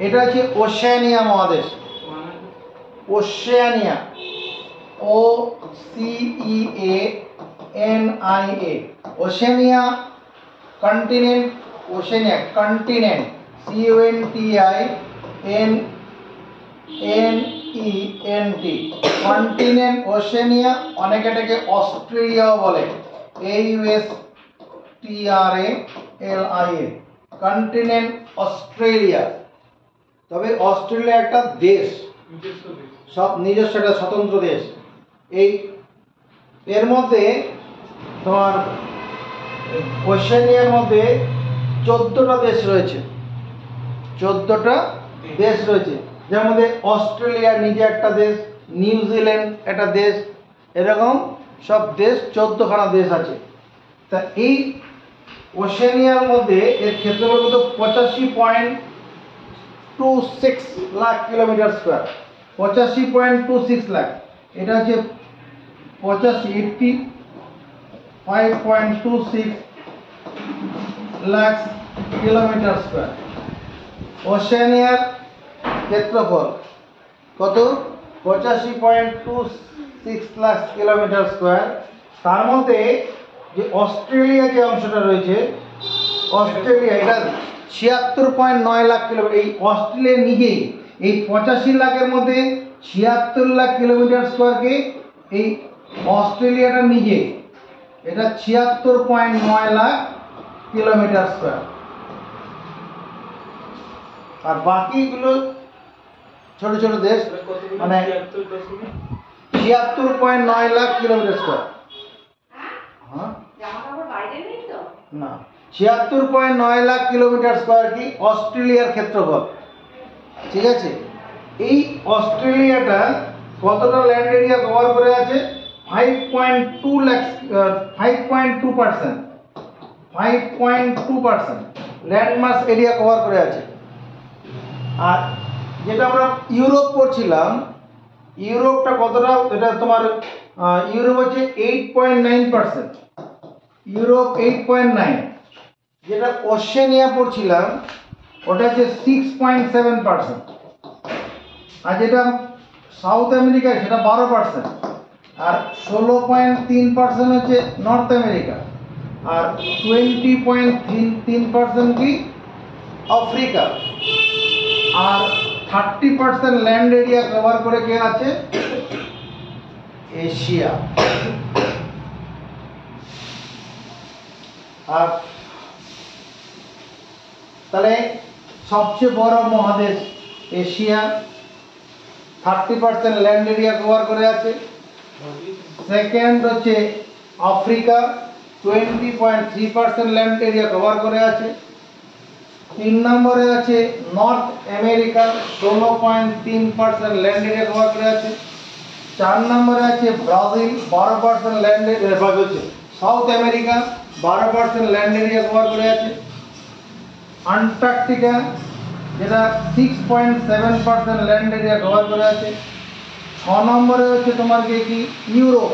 এটা হচ্ছে ওশেনিয়া মহাদেশ। Oceania, OCEANIA, Oceania continent, Oceania continent, CONTINENT, continent Oceania. অনেকে এটাকে অস্ট্রেলিয়াও বলে, AUSTRALIA, কন্টিনেন্ট অস্ট্রেলিয়া। তবে অস্ট্রেলিয়া একটা দেশ, সব নিজস্ব একটা স্বতন্ত্র দেশ। এর মধ্যে তোমার ওশেনিয়ার মধ্যে 14টা দেশ রয়েছে, 14টা দেশ রয়েছে, যার মধ্যে অস্ট্রেলিয়া নিজে একটা দেশ, নিউজিল্যান্ড একটা দেশ, এরকম সব দেশ 14খানা দেশ আছে। তা এই ওশেনিয়ার মধ্যে এর ক্ষেত্রফল কত? 85.26 লাখ কিলোমিটার স্কোয়ার, 85.26 লাখ। এটা হচ্ছে 85.26 লাখ কিলোমিটার স্কোয়ার। ওশেনিয়ার ক্ষেত্রফল কত? 85.26 লাখ কিলোমিটার স্কোয়ার। তার মধ্যে যে অস্ট্রেলিয়া যে অংশটা রয়েছে, অস্ট্রেলিয়া এটা 76.9 লাখ কিলোমিটার। এই অস্ট্রেলিয়া নিজেই এই 85 লাখের মধ্যে 76 লাখ কিলোমিটার স্কোয়ারকে এই অস্ট্রেলিয়াটা নিজে, এটা 76.9 লাখ কিলোমিটার স্কোয়ার। আর বাকিগুলো ছোট ছোট দেশ, মানে 76.9 লাখ কিলোমিটার স্কোয়ার। হ্যাঁ না, 76.9 লাখ কিলোমিটার স্কোয়ার কি অস্ট্রেলিয়ার ক্ষেত্রফল। ঠিক আছে, এই অস্ট্রেলিয়াটা কতটা ল্যান্ড এরিয়া কভার করে আছে? 5.2% ল্যান্ড মাস এরিয়া কভার করে আছে। আর যেটা আমরা ইউরোপ পড়ছিলাম, ইউরোপটা কতটা? এটা তোমার ইউরোপ হচ্ছে 8.9%, ইউরোপ 8.9। যেটা ওশেনিয়া পড়ছিলাম ওটা হচ্ছে 6.7%। আর যেটা সাউথ আমেরিকা সেটা 12%। আর 16.3% হচ্ছে নর্থ আমেরিকা। আর 20.3% কি আফ্রিকা। আর 30% ল্যান্ড এরিয়া কভার করে কে আছে? এশিয়া। আর তাহলে সবচেয়ে বড় মহাদেশ এশিয়া, 30% ল্যান্ড এরিয়া কভার করে আছে। সেকেন্ড হচ্ছে আফ্রিকা, 20.3% ল্যান্ড এরিয়া কভার করে আছে। 3 নম্বরে আছে north America, 16.3% land area cover করে আছে। 4 নম্বরে আছে ব্রাজিল, 12% ল্যান্ড এরিয়া কভার করছে। South America 12% land area cover করে আছে। আন্টার্কটিকা যেটা 6.7% ল্যান্ড এরিয়া কভার করে আছে। 6 নম্বরে হচ্ছে তোমার কি Europe,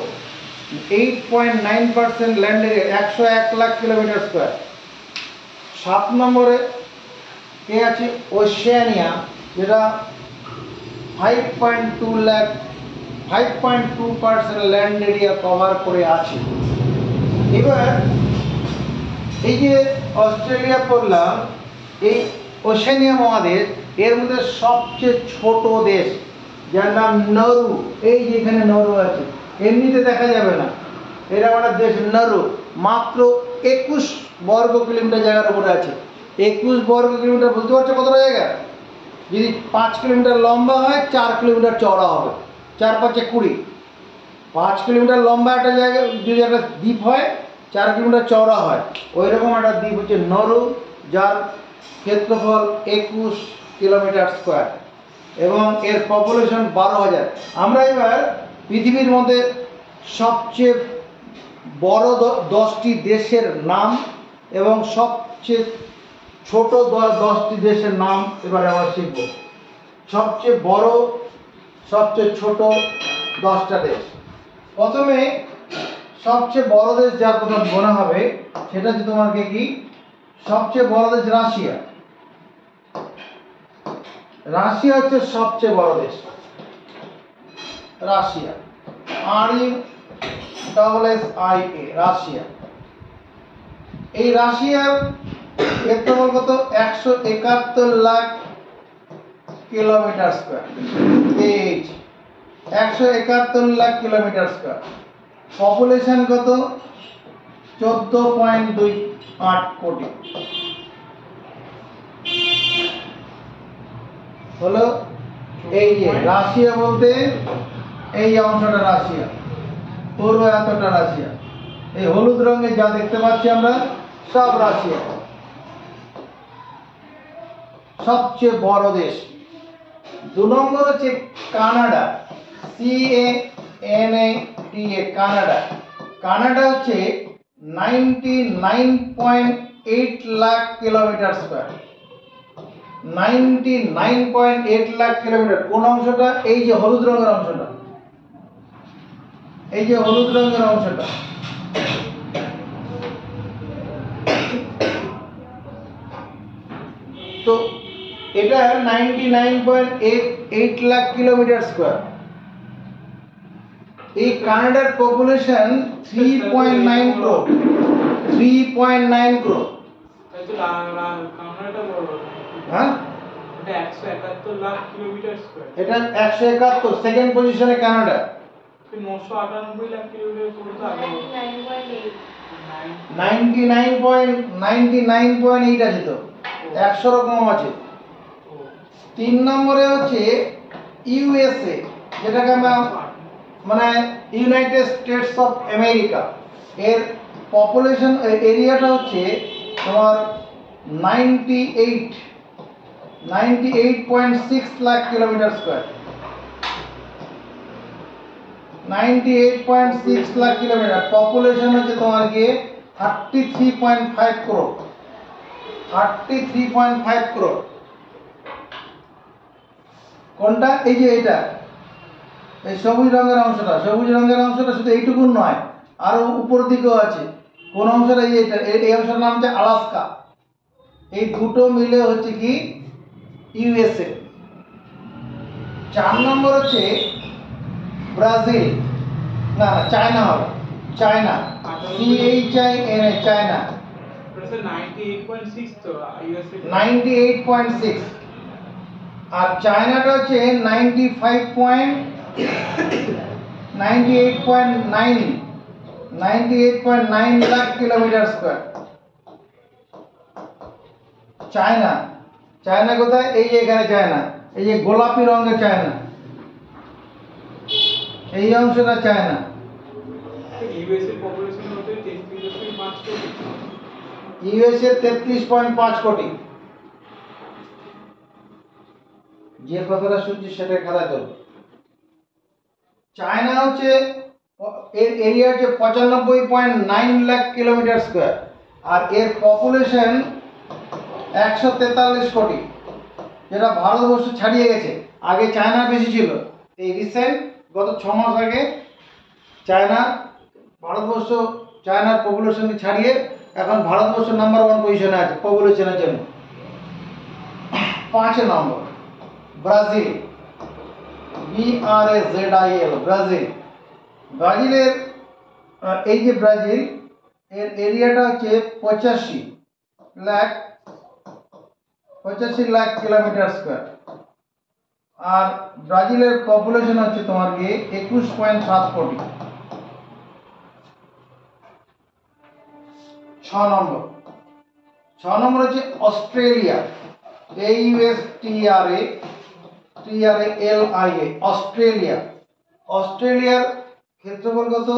8.9% land area, 101 lakh kilometre square. 7 নম্বরে কে আছে? ওশেনিয়া, যেটা 5.2% ল্যান্ড এরিয়া কভার করে আছে। এবার এই যে অস্ট্রেলিয়া পড়লাম, এই ওশেনিয়া মহাদেশ এর মধ্যে সবচেয়ে ছোট দেশ যার নাম নরু, এই যে এখানে নরু আছে, এমনিতে দেখা যাবে না, এরকম একটা দেশ নরু, মাত্র 21 বর্গ কিলোমিটার জায়গার উপরে আছে। 21 বর্গ কিলোমিটার, বুঝতে পারছো কতটা জায়গা? যদি 5 কিলোমিটার লম্বা হয় 4 কিলোমিটার চওড়া হবে, 4 5 20, 5 কিলোমিটার লম্বা একটা জায়গা যদি একটা দ্বীপ হয় 4 কিলোমিটার চওড়া হয়, ওই রকম একটা দ্বীপ হচ্ছে নরু, যার ক্ষেত্রফল 21 কিলোমিটার স্কোয়ার এবং এর পপুলেশন 12,000। আমরা এবার পৃথিবীর মধ্যে সবচেয়ে বড় 10টি দেশের নাম এবং সবচেয়ে ছোট 10টি দেশের নাম এবার আমরা শিখব। সবচেয়ে বড়, সবচেয়ে ছোট 10টা দেশ। প্রথমে সবচেয়ে বড় দেশ যার কথা মনে হবে সেটা হচ্ছে তোমাকে কি, সবচেয়ে বড় দেশ রাশিয়া। রাশিয়া হচ্ছে সবচেয়ে বড় দেশ, রাশিয়া, RUSSIA, রাশিয়া। এই রাশিয়ার ক্ষেত্রফল কত? 171 lakh kilometre square, 171 lakh kilometre square. Population কত? 14.28 কোটি। হলো এই যে রাশিয়া বলতে এই অংশটা রাশিয়া, পুরো এতটা রাশিয়া, এই হলুদ রঙে যা দেখতে পাচ্ছি আমরা সব রাশিয়া। সবচেয়ে বড় দেশ। 2 নম্বর হচ্ছে কানাডা, CANADA, কানাডা। কানাডা হচ্ছে 99.8 lakh kilometre square, 99.8 lakh kilometre. কোন অংশটা? এই যে হলুদ রঙের অংশটা, এই যে হলুদ রঙের অংশটা। তো এটা 99.8 লাখ কিলোমিটার স্কোয়ার। এই কানাডার পপুলেশন 3.9 crore, 3.9 crore। হ্যাঁ, এটা 171 লাখ কিলোমিটার স্কয়ার। এটা 171, সেকেন্ড পজিশনে কানাডা। 998 লাখ কিলোমিটার পুরো তো আগে 99.8 আছে তো, 100 রকম আছে। 3 নম্বরে হচ্ছে ইউএসএ, যেটাকে আমরা মানে ইউনাইটেড স্টেটস অফ আমেরিকা। এর পপুলেশন এরিয়াটা হচ্ছে তোমার 98.6 lakh kilometre square, 98.6 lakh kilometre. Population হচ্ছে তোমার কি 33.5 crore, 33.5 crore। কোনটা? এই যে এটা, এই সবুজ রঙের অংশটা, সবুজ রঙের অংশটা শুধু এইটুকুন নয়, আরো উপর দিকেও আছে। কোন অংশটা? এই এটা, এই অংশটার নাম হচ্ছে আলাস্কা। এই দুটো মিলে হচ্ছে কি ইউএসএ। 4 নম্বর হচ্ছে ব্রাজিল, না না চায়না হবে, চায়না, CHINA, চায়না। 98.6 তো ইউএসএ 98.6, আর চায়নাটা হচ্ছে 98.9 lakh kilometre square. China, China কোথায়? এই যে এখানে চায়না, এই যে গোলাপি রঙের চায়না, এই অংশটা চায়না। ইউএসএ পপুলেশন হচ্ছে 33.5 কোটি, ইউএসএ 33.5 কোটি। যে কথাটা শুনছি সেটা খেলা করবে। চায়না হচ্ছে এর এরিয়া হচ্ছে 95.9 লাখ কিলোমিটার স্কয়ার, আর এর পপুলেশন 143 কোটি, যেটা ভারতবর্ষ ছাড়িয়ে গেছে। আগে চায়না বেশি ছিল, এই রিসেন্ট গত 6 মাস আগে চায়না, ভারতবর্ষ চায়নার পপুলেশনকে ছাড়িয়ে এখন ভারতবর্ষ নাম্বার 1 পজিশনে আছে পপুলেশনের জন্য। 5 নম্বর ব্রাজিল, BRAZIL, ব্রাজিল। ব্রাজিলের এই যে ব্রাজিল, এর এরিয়াটা হচ্ছে 85 লাখ 85 লাখ কিলোমিটার স্কোয়ার। আর ব্রাজিলের পপুলেশন হচ্ছে তোমার গিয়ে 21.7 কোটি। 6 নম্বর হচ্ছে অস্ট্রেলিয়া, AUSTRALIA, অস্ট্রেলিয়া। অস্ট্রেলিয়ার ক্ষেত্রফল কত?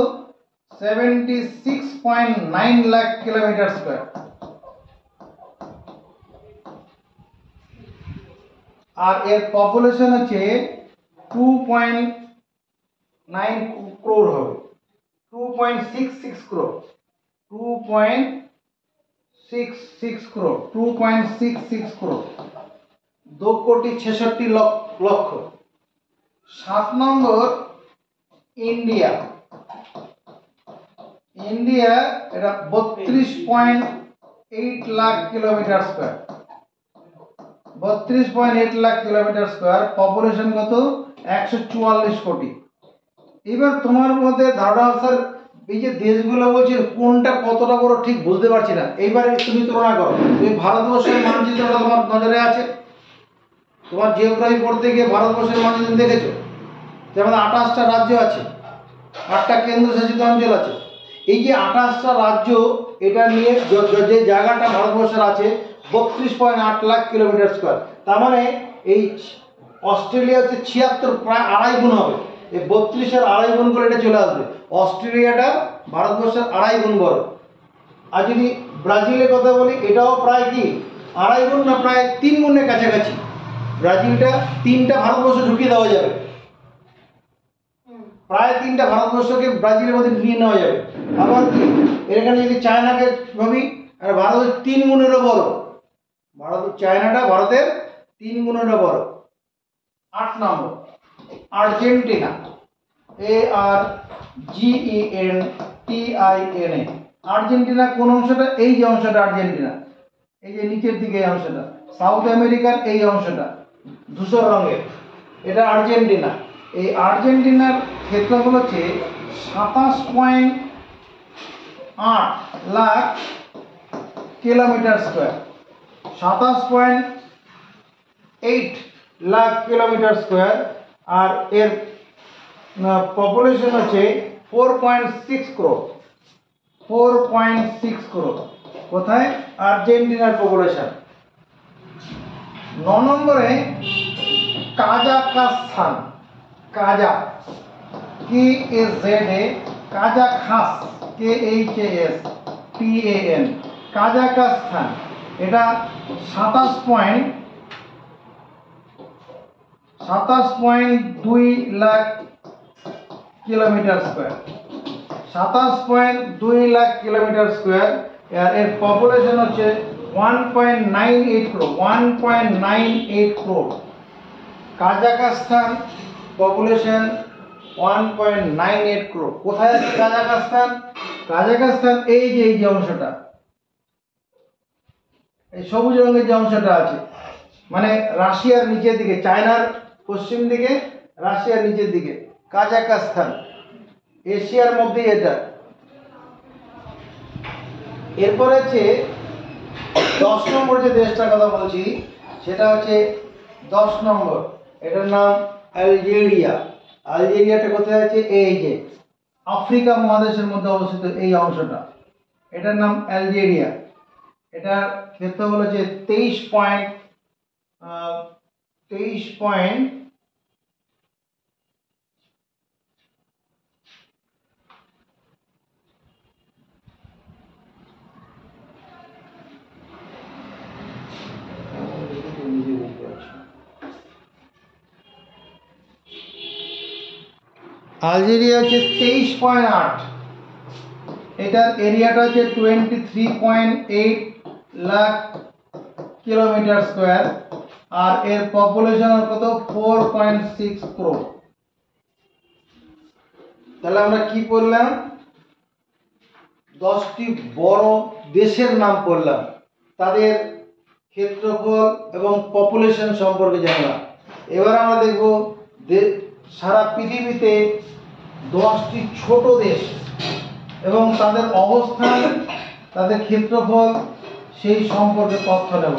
76.9 লাখ কিলোমিটার স্কোয়ার। আর এর পপুলেশন হচ্ছে 2.9 ক্রোর হবে, 2.66 ক্রোর, 2.66 ক্রোর, 2.66 ক্রোর, 2,66,00,000। 7 নম্বর ইন্ডিয়া। ইন্ডিয়া এটা 32.8 lakh kilometre square, 32.8 lakh kilometre square. Population কত? 144 কোটি। এবার তোমার মধ্যে ধারণা, স্যার এই যে দেশগুলো বলছে কোনটা কতটা বড় ঠিক বুঝতে পারছি না। এইবারে তুমি তুলনা করো। তুমি ভারতবর্ষের মানচিত্রটা তোমার নজরে আছে, তোমার জিওগ্রাফি পড়তে গিয়ে ভারতবর্ষের মানচিত্র দেখেছো, যেমন 28টা রাজ্য আছে, 8টা কেন্দ্রশাসিত অঞ্চল আছে। এই যে 28টা রাজ্য, এটা নিয়ে যে জায়গাটা ভারতবর্ষের আছে 32.8 লাখ কিলোমিটার স্কোয়ার। তার মানে এই অস্ট্রেলিয়া হচ্ছে 76, প্রায় 2.5 গুণ হবে। এই 32-এর 2.5 গুণ করে এটা চলে আসবে। অস্ট্রেলিয়াটা ভারতবর্ষের 2.5 গুণ বড়। আর যদি ব্রাজিলের কথা বলি, এটাও প্রায় কি 2.5 গুণ না, প্রায় 3 গুণের কাছাকাছি। ব্রাজিলটা 3টা ভারতবর্ষ ঢুকিয়ে দেওয়া যাবে, প্রায় 3টা ভারতবর্ষকে ব্রাজিলের মধ্যে নিয়ে নেওয়া যাবে। আবার কি এখানে যদি চায়নাকে ভাবি, আর ভারতের 3 গুণেরও বড়। চায়নাটা ভারতের 3 গুণেরও বড়। 8 নম্বর আর্জেন্টিনা, ARGENTINA। আর্জেন্টিনা কোন অংশটা? এই যে অংশটা আর্জেন্টিনা, এই যে নিচের দিকে এই অংশটা, সাউথ আমেরিকার এই অংশটা ধূসর রঙের, এটা আর্জেন্টিনা। এই আর্জেন্টিনার ক্ষেত্রফল হচ্ছে 27.8 lakh kilometre square, 27.8 lakh kilometre square. আর এর পপুলেশন হচ্ছে 4.6 ক্রোর, 4.6 ক্রোর। কোথায়? আর্জেন্টিনার পপুলেশন। 9 নম্বরে কাজাখস্তান, KAZAKHSTAN, কাজাখস্তান। এটা 27.2 lakh kilometre square, 27.2 lakh kilometre square. এর পপুলেশন হচ্ছে 1.98 ক্রোর, 1.98 ক্রোর। কাজাখস্তান পপুলেশন 1.98 ক্রোর। কোথায় আছে কাজাখস্তান? কাজাখস্তান এই যে অংশটা, এই সবুজ রঙের যে অংশটা আছে, মানে রাশিয়ার নিচের দিকে, চায়নার পশ্চিম দিকে, রাশিয়ার নিচের দিকে কাজাখস্তান, এশিয়ার মধ্যে এটা। এরপর হচ্ছে 10 নম্বর যে দেশটার কথা বলছি, সেটা হচ্ছে 10 নম্বর, এটার নাম আলজেরিয়া। আলজেরিয়াটা কোথায় আছে? এই যে আফ্রিকা মহাদেশের মধ্যে অবস্থিত এই অংশটা, এটার নাম আলজেরিয়া। এটার ক্ষেত্রফল হচ্ছে 23 আলজেরিয়া হচ্ছে 23.8। এটার এরিয়াটা হচ্ছে 23.8 লাখ কিলোমিটার স্কোয়ার। আর এর পপুলেশন কত? 4.6 ক্রোর। তাহলে আমরা কি পড়লাম? 10টি বড় দেশের নাম পড়লাম, তাদের ক্ষেত্রফল এবং পপুলেশন সম্পর্কে জানলাম। এবার আমরা দেখব সারা পৃথিবীতে 10টি ছোট দেশ এবং তাদের অবস্থান, তাদের ক্ষেত্রফল, সেই সম্পর্কে তথ্য নেব।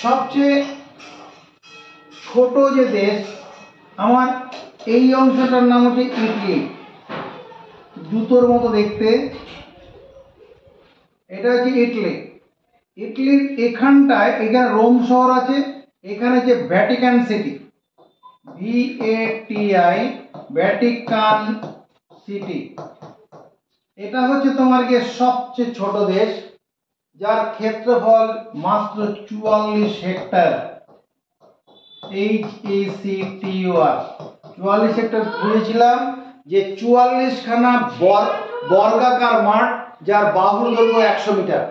সবচেয়ে ছোট যে দেশ, আমার এই অংশটার নাম হচ্ছে ইটলি, জুতোর মতো দেখতে, এটা হচ্ছে ইটলি। ইটলির এখানটায়, এখানে রোম শহর আছে, এখানে যে Vatican city, VATI, Vatican city, এটা হচ্ছে তোমার গিয়ে সবচেয়ে ছোট দেশ, যার ক্ষেত্রফল মাত্র 44 হেক্টর। HECTOR 44 হেক্টর বুঝেছিলাম যে 44 খানা বর্গাকার মাঠ, যার বাহুর দৈর্ঘ্য 100 মিটার।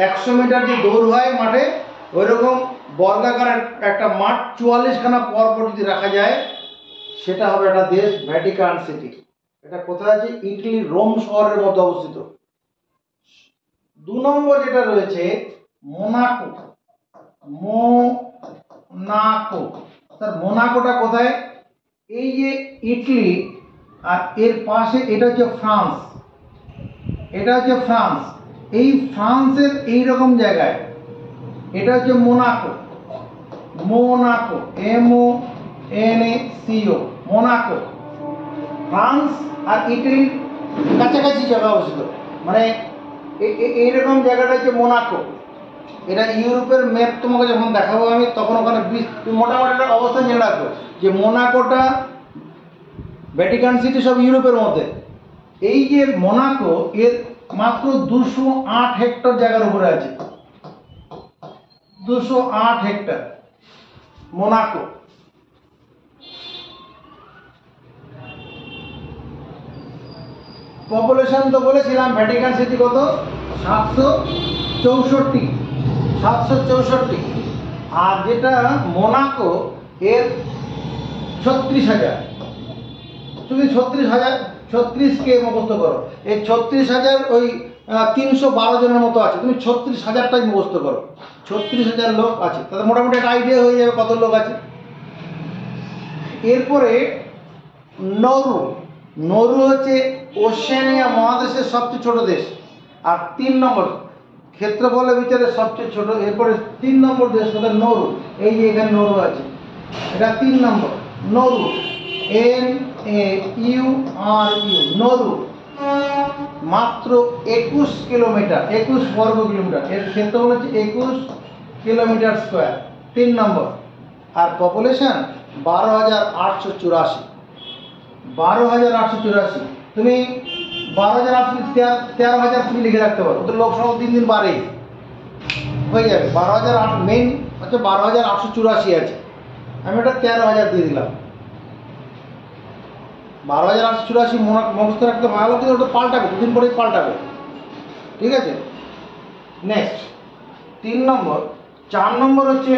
100 মিটার যে দৌড় হয় মাঠে, ওইরকম বর্গাকার একটা মাঠ 44 খানা পরপর যদি রাখা যায়, সেটা হবে একটা দেশ, ভ্যাটিকান সিটি। এটা কোথায় আছে? ইটলি রোম শহরের মধ্যে অবস্থিত। 2 নম্বর যেটা রয়েছে মোনাকো। মোনাকো, স্যার মোনাকোটা কোথায়? এই যে ইটলি আর এর পাশে এটা হচ্ছে ফ্রান্স, এটা হচ্ছে ফ্রান্স। এই ফ্রান্সের এই রকম জায়গায় এটা হচ্ছে Monaco. Monaco, MONACO, Monaco. France আর ইটালির কাছাকাছি জায়গা অবস্থিত, মানে এইরকম জায়গাটা হচ্ছে মোনাকো। এটা ইউরোপের ম্যাপ তোমাকে যখন দেখাবো আমি, তখন ওখানে মোটামুটি একটা অবস্থা জেনে রাখবো যে মোনাকোটা, ভ্যাটিকান সিটি সব ইউরোপের মধ্যে। এই যে মোনাকো, এর মাত্র 208 হেক্টর জায়গার উপরে আছে, 208 হেক্টর মোনাকো। পপুলেশন তো বলেছিলাম, ভ্যাটিকান সিটি কত? 764। আর যেটা মোনাকো, এর 36,000। তুমি 36কে মুখস্থ করো। এই 36,000 ওই 312 জনের মতো আছে, তুমি 36,000টাই মুখস্থ করো। 36,000 লোক আছে, তাদের মোটামুটি একটা আইডিয়া হয়ে যাবে কত লোক আছে। এরপরে নরু। নরু হচ্ছে ওশেনিয়া মহাদেশের সবচেয়ে ছোট দেশ, আর 3 নম্বর ক্ষেত্রফলের বিচারে সবচেয়ে ছোট। এরপরে 3 নম্বর দেশ কোথায়? নরু। এই যে এখানে নরু আছে, এটা 3 নম্বর। নরু, NAURU, নরু। মাত্র 21 কিলোমিটার, 21 বর্গ কিলোমিটার। এর ক্ষেত্রফল হচ্ছে 21 কিলোমিটার স্কোয়ার, 3 নম্বর। আর পপুলেশন 12,884। 12,884। তুমি 12,800, 13,000 তুমি লিখে রাখতে পারো, তো লোক সংখ্যা দিন দিন বাড়ে হয়ে যাবে। 12,008 মেইন হচ্ছে 12,884 আছে, আমি ওটা 13,000 দিয়ে দিলাম। 12,884 মুখস্থ রাখতে ভালো, কিন্তু ওটা পাল্টাবে, দুদিন পরেই পাল্টাবে, ঠিক আছে। নেক্সট 3 নম্বর। 4 নম্বর হচ্ছে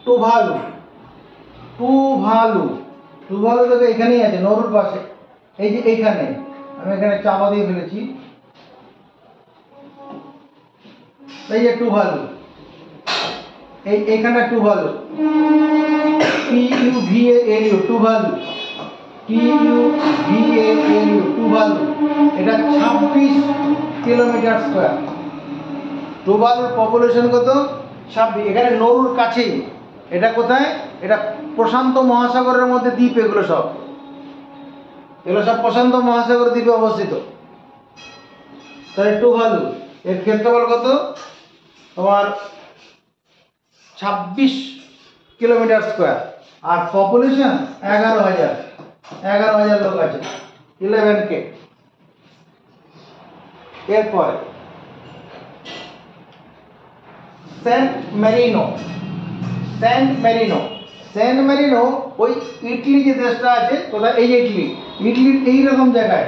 টুভালু। টুভালু, টুভালু দেখো এখানেই আছে, নরুর পাশে। এই যে এইখানে, আমি এখানে চাপা দিয়ে ফেলেছি, এই যে টুভালু, এইখানটা Tuvalu, TUVALU, Tuvalu, TUVALU, Tuvalu. এটা 26 কিলোমিটার স্কোয়ার। টুভালুর পপুলেশন কত? 26। এখানে নরুর কাছেই। এটা কোথায়? এটা প্রশান্ত মহাসাগরের মধ্যে দ্বীপ, এগুলো সব প্রশান্ত মহাসাগর দ্বীপে অবস্থিত। তাহলে টুভালু, এর ক্ষেত্রফল কত? তোমার 26 কিলোমিটার স্কোয়ার। আর পপুলেশন 11,000 লোক আছে, 11K। এরপরে San Marino. San Marino, San Marino ওই ইটলি যে দেশটা আছে, কোথায়? এই ইটলি, ইটলির এইরকম জায়গায়,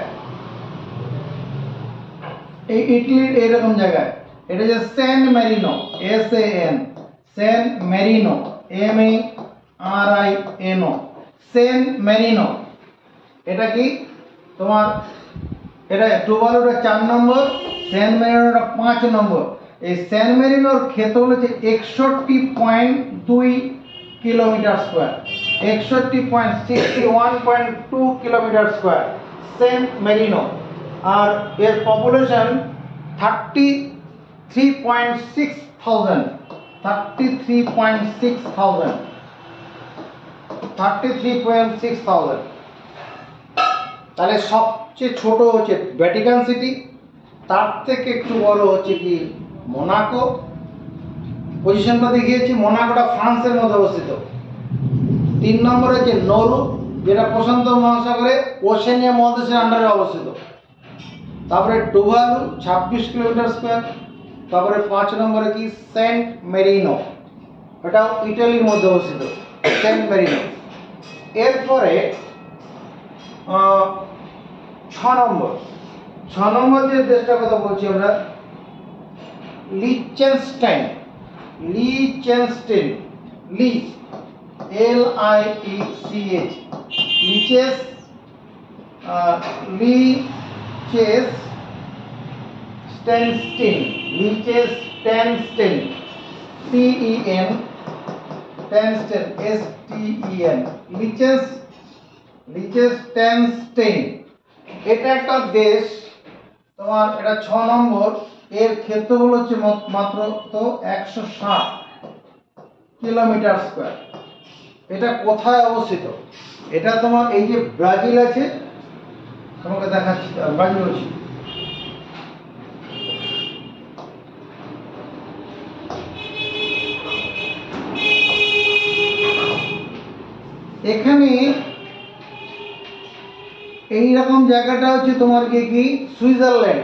এই ইটলির এইরকম জায়গায়। এটা যে San Marino, SAN, San Marino, MARINO, San Marino. এটা কি তোমার? এটা টুভালুটা 4 নম্বর, সেন্ট মেরিনোটা 5 নম্বর। এই সেন্ট মেরিনোর ক্ষেত্রফল হচ্ছে 61.2 kilometre square, 61.2 kilometre square Saint Marino. আর এর পপুলেশন 33.6 thousand, 33.6 thousand, 33.6 thousand। তাহলে সবচেয়ে ছোট হচ্ছে ভ্যাটিকান সিটি, তার থেকে একটু বড় হচ্ছে কি মোনাকো। পজিশনটা দেখিয়েছি, মোনাকোটা ফ্রান্সের মধ্যে অবস্থিত। 3 নম্বর হচ্ছে নরু, যেটা প্রশান্ত মহাসাগরে ওশেনিয়া মহাদেশের আন্ডারে অবস্থিত। তারপরে টুভালু 26 কিলোমিটার স্কোয়ার। তারপরে 5 নম্বরে কি সেন্ট মেরিনো, এটাও ইটালির মধ্যে অবস্থিত, সেন্ট মেরিনো। এরপরে 6 নম্বর যে দেশটার কথা বলছি আমরা, লিচেনস্টাইন। লিচেনস্টাইন, লিচ, LIECH, লিচেস, লিচেস্টেনস্টাইন, লিচেস্টেনস্টাইন, TEN, টেনস্টেন, STEN, লিচেস্টেনস্টাইন। এটা একটা দেশ তোমার, এটা 6 নম্বর। এর ক্ষেত্রফল হচ্ছে মাত্র তো 160 কিলোমিটার স্কোয়ার। এটা কোথায় অবস্থিত? এটা তোমার এই যে ব্রাজিল আছে, তোমাকে দেখাচ্ছি, ব্রাজিল বলছি। এখানে এইরকম জায়গাটা হচ্ছে তোমার কি সুইজারল্যান্ড,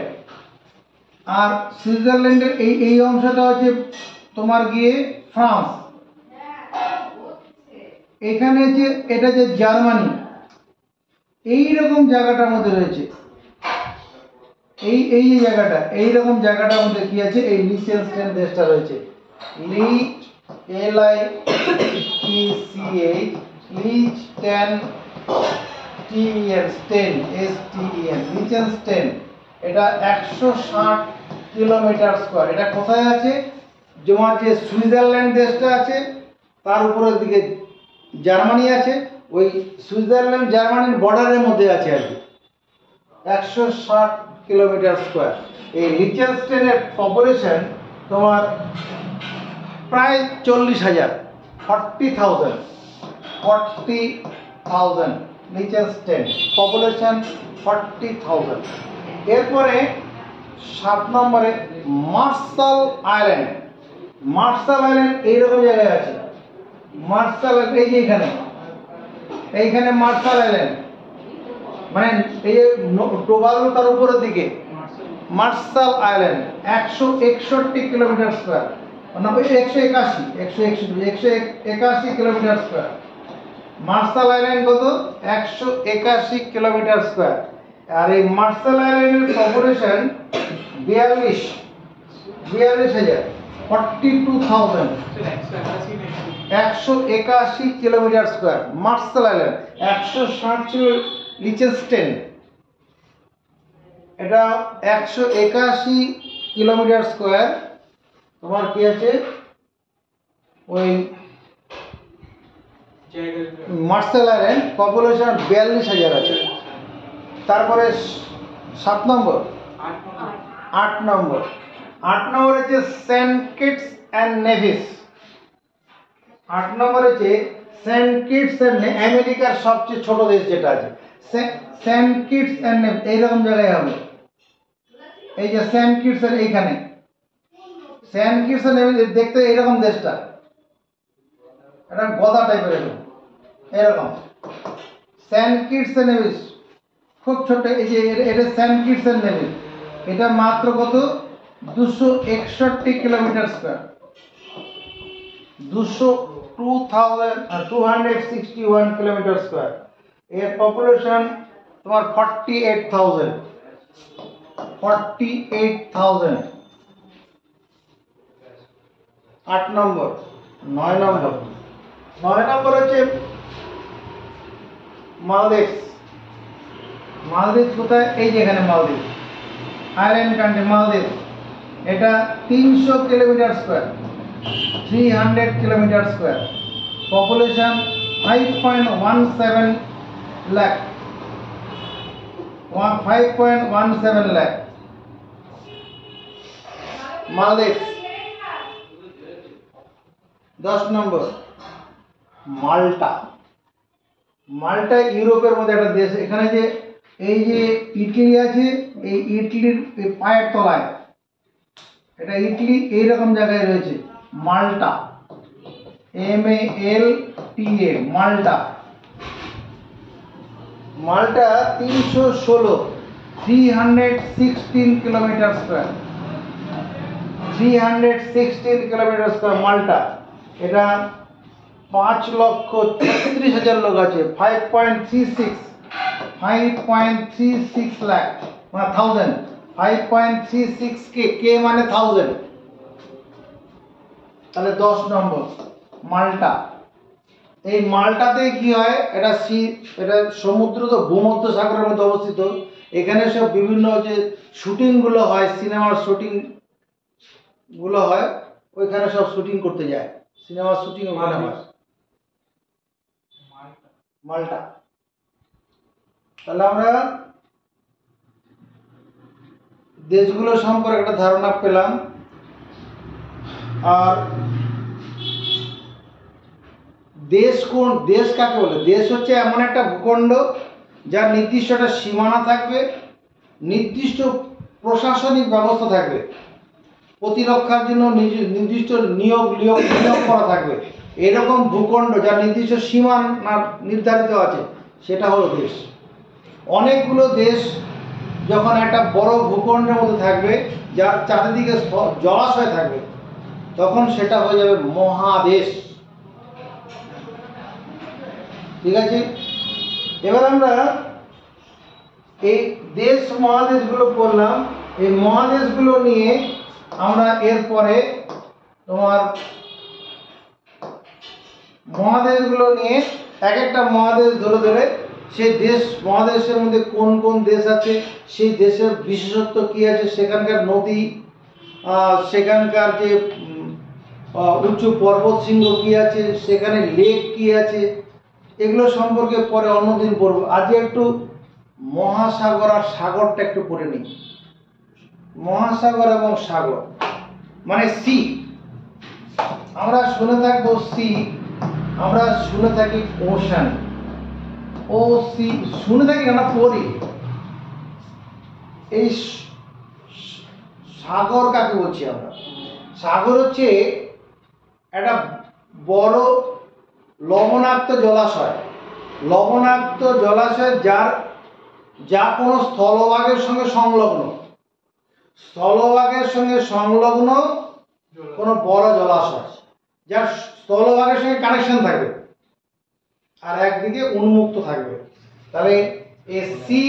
আর সুইজারল্যান্ডের এই অংশটা হচ্ছে তোমার গিয়ে ফ্রান্স। এখানে যে এটা যে জার্মানি, এইরকম জায়গাটার মধ্যে রয়েছে। এই যে জায়গাটা, এইরকম জায়গাটার মধ্যে কি আছে, এই লিচেনস্টাইন দেশটা রয়েছে। LIECH, লিচটেন, STEN, Liechtenstein. এটা 160 কিলোমিটার স্কোয়ার। এটা কোথায় আছে? তোমার যে সুইজারল্যান্ড দেশটা আছে তার উপরের দিকে জার্মানি আছে, ওই সুইজারল্যান্ড জার্মানির বর্ডারের মধ্যে আছে আর কি। 160 কিলোমিটার স্কোয়ার। এই লিচেনস্টাইনের পপুলেশন তোমার প্রায় 40,000, 40,000। Liechtenstein population 40,000। এরপরে 7 নম্বরে মার্শাল আইল্যান্ড। মার্শাল আইল্যান্ড এইরকম জায়গায় আছে। মার্শাল, এই যে এইখানে মার্শাল আইল্যান্ড, মানে এই যে টোবাগো তার উপরের দিকে মার্শাল আইল্যান্ড 161 কিলোমিটার স্কোয়ার, না 181 কিলোমিটার স্কোয়ার। মার্শাল আইল্যান্ড কত? 181 কিলোমিটার স্কোয়ার। আর এই মার্শাল আইল্যান্ডের population 42,000, 42,000। 181 kilometre square Marshall Island. 160 ছিল লিচেনস্টাইন, এটা 181 কিলোমিটার স্কোয়ার। তোমার কি আছে, ওই মার্শাল আইল্যান্ড পপুলেশন 42,000 আছে। তারপরে 7 নম্বর, 8 নম্বর হচ্ছে সেন্ট কিটস অ্যান্ড নেভিস। 8 নম্বর হচ্ছে সেন্ট কিটস অ্যান্ড, আমেরিকার সবচেয়ে ছোট দেশ যেটা আছে সেন্ট কিটস অ্যান্ড নেভিস। এইরকম জায়গায় হবে, এই যে সেন্ট কিটস, এইখানে সেন্ট কিটস অ্যান্ড নেভিস দেখতে এইরকম দেশটা, এটা গদা টাইপের এরকম। সেন্ট কিটস অ্যান্ড নেভিস খুব ছোট। এই যে এটা সেন্ট কিটস অ্যান্ড নেভিস, এটা মাত্র কত? 261 কিলোমিটার স্কোয়ার, 261 কিলোমিটার স্কোয়ার। এর পপুলেশন তোমার 48,000। 8 নম্বর। 9 নম্বর হচ্ছে মালদ্বীপ। মালদ্বীপ কোথায়? এই যে এখানে মালদ্বীপ, আইল্যান্ড কান্ট্রি মালদ্বীপ। এটা 300 kilometre square, 300 kilometre square. Population 5.17 lakh, 5.17 lakh. মালদ্বীপ। 10 নম্বর মাল্টা। মাল্টা ইউরোপের মধ্যে একটা দেশ। এখানে যে এই যে ইটালি আছে, এই ইটালির পায়ের তলায়, এটা ইটালি এইরকম জায়গায় রয়েছে মাল্টা, MALTA, মাল্টা। মাল্টা 316 কিলোমিটার স্কোয়ার, 316 কিলোমিটার স্কোয়ার মাল্টা। এটা 5,36,000 লোক আছে। 5.36 লাখ মানে 1000, 5.36 কে মানে 1000। তাহলে 10 নম্বর মাল্টা। এই মাল্টাতে কি হয়, এটা সমুদ্র তো ভূমধ্য সাগরের মধ্যে অবস্থিত। এখানে সব বিভিন্ন যে শুটিং গুলো হয়, সিনেমার শুটিং গুলো হয়, ওইখানে সব শুটিং করতে যায়, সিনেমার শুটিং ওখানে হয় মাল্টা। তাহলে আমরা দেশগুলো সম্পর্কে একটা ধারণা পেলাম। আর দেশ কাকে বলে? দেশ হচ্ছে এমন একটা ভূখণ্ড যার নির্দিষ্ট একটা সীমানা থাকবে, নির্দিষ্ট প্রশাসনিক ব্যবস্থা থাকবে, প্রতিরক্ষার জন্য নির্দিষ্ট নিয়োগ করা থাকবে। এরকম ভূখণ্ড যার নির্দিষ্ট সীমানা নির্ধারিত আছে, সেটা হলো দেশ। অনেকগুলো দেশ যখন একটা বড় ভূখণ্ডের মধ্যে থাকবে, যার চারিদিকে জলাশয় থাকবে, তখন সেটা হয়ে যাবে মহাদেশ। ঠিক আছে, এবার আমরা এই দেশ মহাদেশগুলো পড়লাম। এই মহাদেশগুলো নিয়ে আমরা এরপরে তোমার মহাদেশগুলো নিয়ে এক একটা মহাদেশ ধরে ধরে সেই দেশ মহাদেশের মধ্যে কোন কোন দেশ আছে, সেই দেশের বিশেষত্ব কি আছে, সেখানকার নদী, সেখানকার যে উঁচু পর্বত শৃঙ্গ কি আছে, সেখানে লেক কি আছে, এগুলো সম্পর্কে পরে অন্যদিন পড়ব। আজকে একটু মহাসাগর আর সাগরটা একটু পড়ে নিই। মহাসাগর এবং সাগর মানে সি। আমরা শুনে থাকবো সি, আমরা শুনে থাকি ওশান, ও সি শুনে থাকি, আমরা পড়ি। এই সাগর কাকে বলছি আমরা? সাগর হচ্ছে একটা বড় লবণাক্ত জলাশয়, লবণাক্ত জলাশয় যা কোনো স্থলভাগের সঙ্গে সংলগ্ন, স্থলভাগের সঙ্গে সংলগ্ন কোনো বড় জলাশয়, যার স্থলভাগের সঙ্গে কানেকশন থাকবে আর একদিকে উন্মুক্ত থাকবে। তাহলে a sea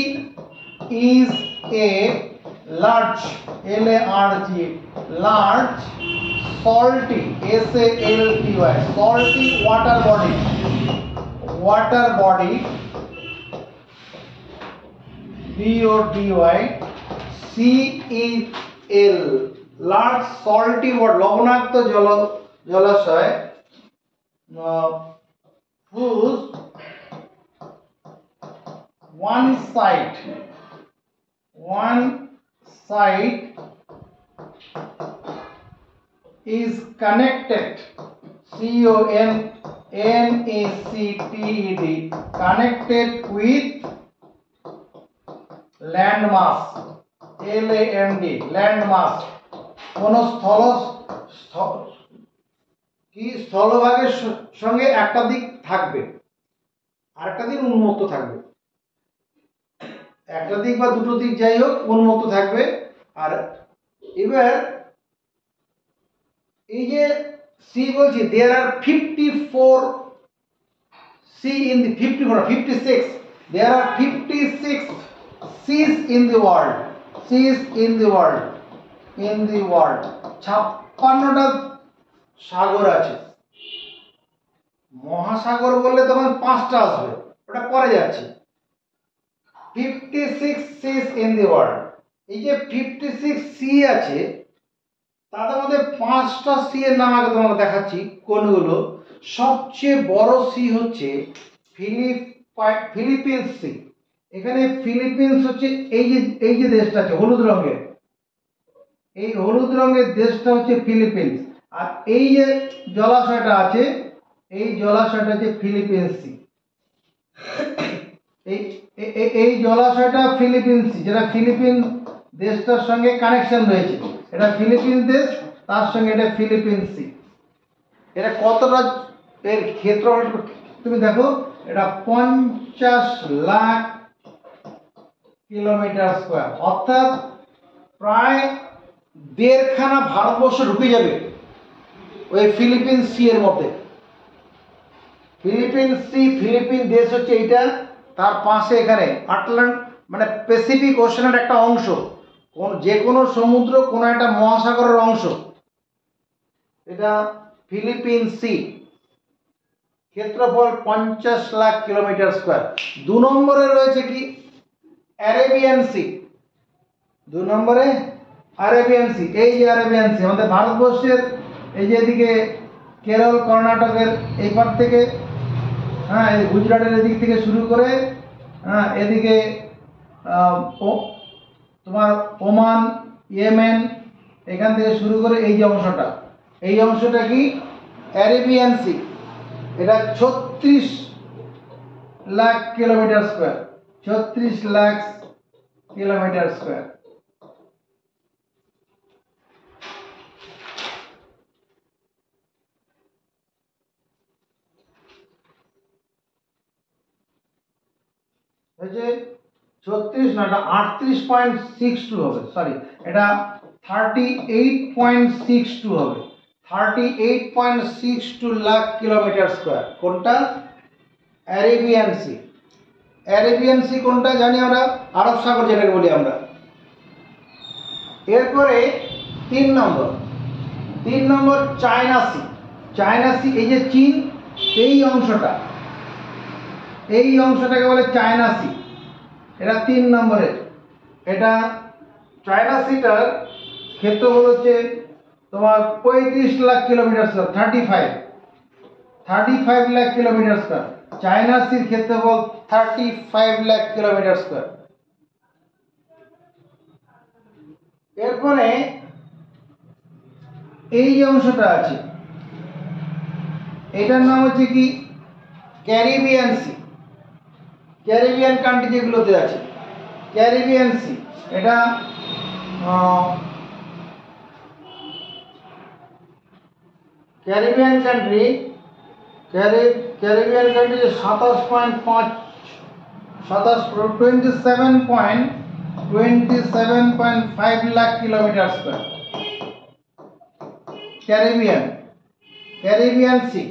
is a large, LARG, large salty, SALTY, salty water body, BODY, CEL, large salty water, লবণাক্ত জলাশয়, whose one side is connected, CONNECTED, connected with land mass, LAND, land mass। কোন স্থলভাগের সঙ্গে একটা দিক থাকবে, আরেকটা দিক উন্মুক্ত থাকবে, একটা দিক বা দুটো দিক যাই হোক উন্মুক্ত থাকবে। আর এবার এই যে সি বলছি, there are 54 sea in the 56, there are 56 seas in the world, 56টা সাগর আছে। মহাসাগর বললে তখন 5টা আসবে, ওটা পরে যাচ্ছে। 56 seas in the world, এই যে 56 সি আছে, তাদের মধ্যে 5টা সি এর নাম আগে তোমাকে দেখাচ্ছি কোনগুলো। সবচেয়ে বড় সি হচ্ছে ফিলিপিন্স সি। এখানে ফিলিপিন্স হচ্ছে এই যে দেশটা আছে হলুদ রঙের, এই হলুদ রঙের দেশটা হচ্ছে ফিলিপিন্স, আর এই যে জলাশয়টা আছে এই জলাশয়টা হচ্ছে ফিলিপিন্স সি। এই জলাশয়টা ফিলিপিন্স সি, যেটা ফিলিপিন দেশটার সঙ্গে কানেকশন রয়েছে। এটা ফিলিপিন্স দেশ, তার সঙ্গে এটা ফিলিপিন্স সি। এটা কতটা এর ক্ষেত্রফল তুমি দেখো, এটা 50 লাখ কিলোমিটার স্কয়ার, অর্থাৎ প্রায় দেড়খানা ভারতবর্ষ ঢুকে যাবে ওই ফিলিপিন্স সি এর মধ্যে। ফিলিপিন্স সি, ফিলিপিন দেশ হচ্ছে এইটা, তার পাশে এখানে আটলান্ট মানে প্যাসিফিক ওশানের একটা অংশ, যে কোনো সমুদ্র কোনো একটা মহাসাগরের অংশ, এটা ফিলিপিন সি। ক্ষেত্রফল 50 লাখ কিলোমিটার স্কয়ার। 2 নম্বরে রয়েছে কি অ্যারেবিয়ান সি। 2 নম্বরে আরেবিয়ান সি। এই যে আরেবিয়ান সি আমাদের ভারতবর্ষের এই যে এদিকে কেরল কর্ণাটকের এই পার থেকে, হ্যাঁ এই গুজরাটের এদিক থেকে শুরু করে, হ্যাঁ এদিকে তোমার ওমান, ইয়েমেন, এখান থেকে শুরু করে এই যে অংশটা, এই অংশটা কি অ্যারেবিয়ান সি। এটা 36 lakh kilometre square, 36 lakh kilometre square. হয়েছে 36 না, এটা 38.62 হবে, সরি এটা 38.62 হবে, 38.62 লাখ কিলোমিটার স্কয়ার। কোনটা? Arabian sea. অ্যারেবিয়ান সি কোনটা জানি আমরা? আরব সাগর যেটাকে বলি আমরা। এরপরে 3 নম্বর চায়না সি। চায়না সি, এই যে চীন, এই অংশটাকে বলে চায়না সি, এটা 3 নম্বরের। এটা চায়না সিটার ক্ষেত্রফল হচ্ছে তোমার 35 lakh kilometre square, 35 lakh kilometre square. China সির ক্ষেত্রফল 35 লাখ কিলোমিটার স্কয়ার। এরপরে এই যে অংশটা আছে এটার নাম হচ্ছে কি ক্যারিবিয়ান সি। ক্যারিবিয়ান কান্ট্রি যেগুলোতে আছে, ক্যারিবিয়ান সি, এটা Caribbean country 27.5 lakh kilometre square. Caribbean sea,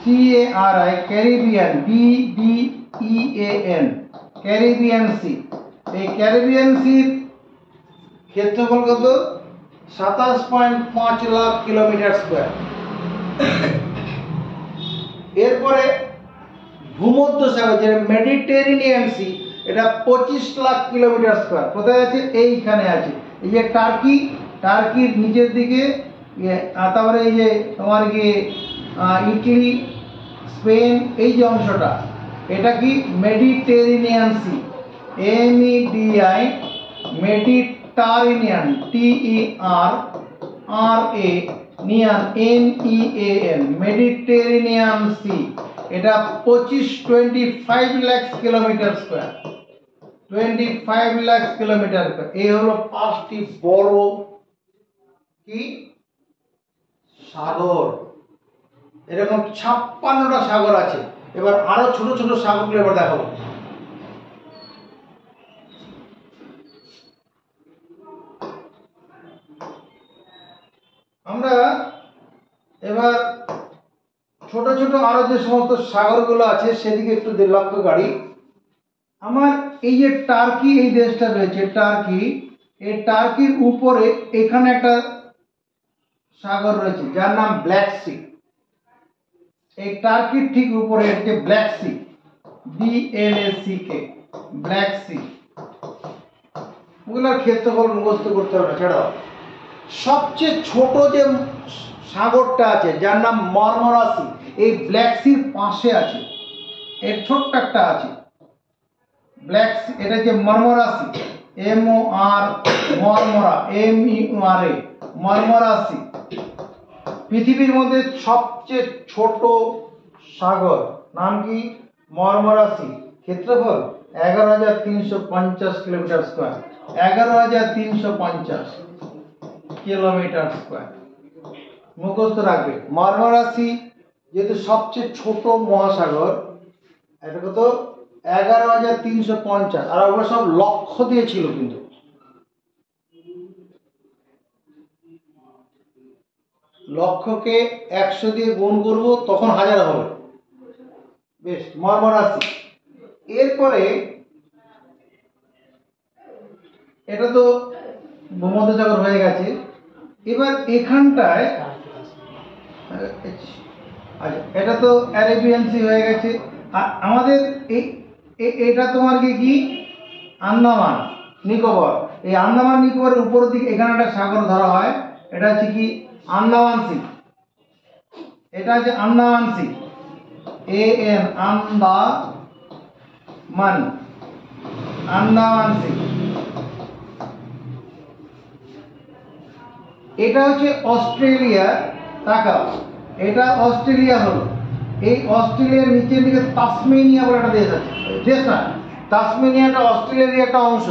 CARI, Caribbean, BBEAN, Caribbean sea. এই ক্যারিবিয়ান সির ক্ষেত্রফল কত? 27.5 লাখ কিলোমিটার স্কয়ার। এরপরে ভূমধ্য সাগর, যেটা মেডিটেরিনিয়ান সি, এটা 25 লাখ কিলোমিটার স্কয়ার। কোথায় আছে? এইখানে আছে। এই যে টার্কির নিচের দিকে, তারপরে এই যে তোমার কি ইটালি, স্পেন, এই যে অংশটা, এটা কি মেডিটেরিনিয়ান C. MEDI, মেডিটারিনিয়ান, TERRA, নিয়ান, NEAN, মেডিটেরিনিয়ান C. এটা 25 lakh kilometre square, 25 lakh kilometre square. এই হলো 5টি বড় কি সাগর। এরকম 56টা সাগর আছে। এবার আরো ছোট ছোট সাগরগুলো এবার দেখাবো। আমরা এবার ছোট ছোট আরো যে সমস্ত সাগরগুলো আছে সেদিকে একটু লক্ষ্য করি। আমার এই যে টার্কি, এই দেশটা রয়েছে টার্কি, এই টার্কির উপরে এখানে একটা সাগর রয়েছে যার নাম ব্ল্যাক সি। এই টার্কির ঠিক উপরে হচ্ছে black sea, BLACK, black sea. ওগুলোর ক্ষেত্রফল মুখস্থ করতে হবে না, ছেড়ে দাও। সবচেয়ে ছোট যে সাগরটা আছে যার নাম মারমারা সি, এই ব্ল্যাক সির পাশে আছে, এর ছোট্ট একটা আছে। ব্ল্যাক সি, এটা হচ্ছে মরমরা সি, MOR মরমরা, MERA মরমরা সি। পৃথিবীর মধ্যে সবচেয়ে ছোট সাগর নাম কি? মরমরা সি। ক্ষেত্রফল 11,350 কিলোমিটার স্কয়ার, 11,350 কিলোমিটার স্কয়ার। মুখস্থ রাখবে, মরমরা সি যেহেতু সবচেয়ে ছোট মহাসাগর, এটা কত? 11,350। আর ওগুলো সব লক্ষ দিয়েছিল, কিন্তু লক্ষকে 100 দিয়ে গুণ করব, তখন হাজার হবে। বেশ, মরমরা সি। এরপরে এটা তো ভূমধ্যসাগর হয়ে গেছে। এবার এখানটায় আচ্ছা, এটা তো অ্যারাবিয়ান সি হয়ে গেছে। আর আমাদের এটা তোমার কি আন্দামান নিকোবর। এই আন্দামান নিকোবরের উপরের দিকে এখানে একটা সাগর ধরা হয়, এটা হচ্ছে কি আন্দামান সি। এটা হচ্ছে Andaman sea, AN Andaman, Andaman sea. এটা হচ্ছে অস্ট্রেলিয়া। তাকাও, এটা অস্ট্রেলিয়া হলো। এই অস্ট্রেলিয়ার নিচের দিকে তাসমেনিয়া বলে একটা দেশ আছে, দেশ না, তাসমেনিয়াটা অস্ট্রেলিয়ারই একটা অংশ।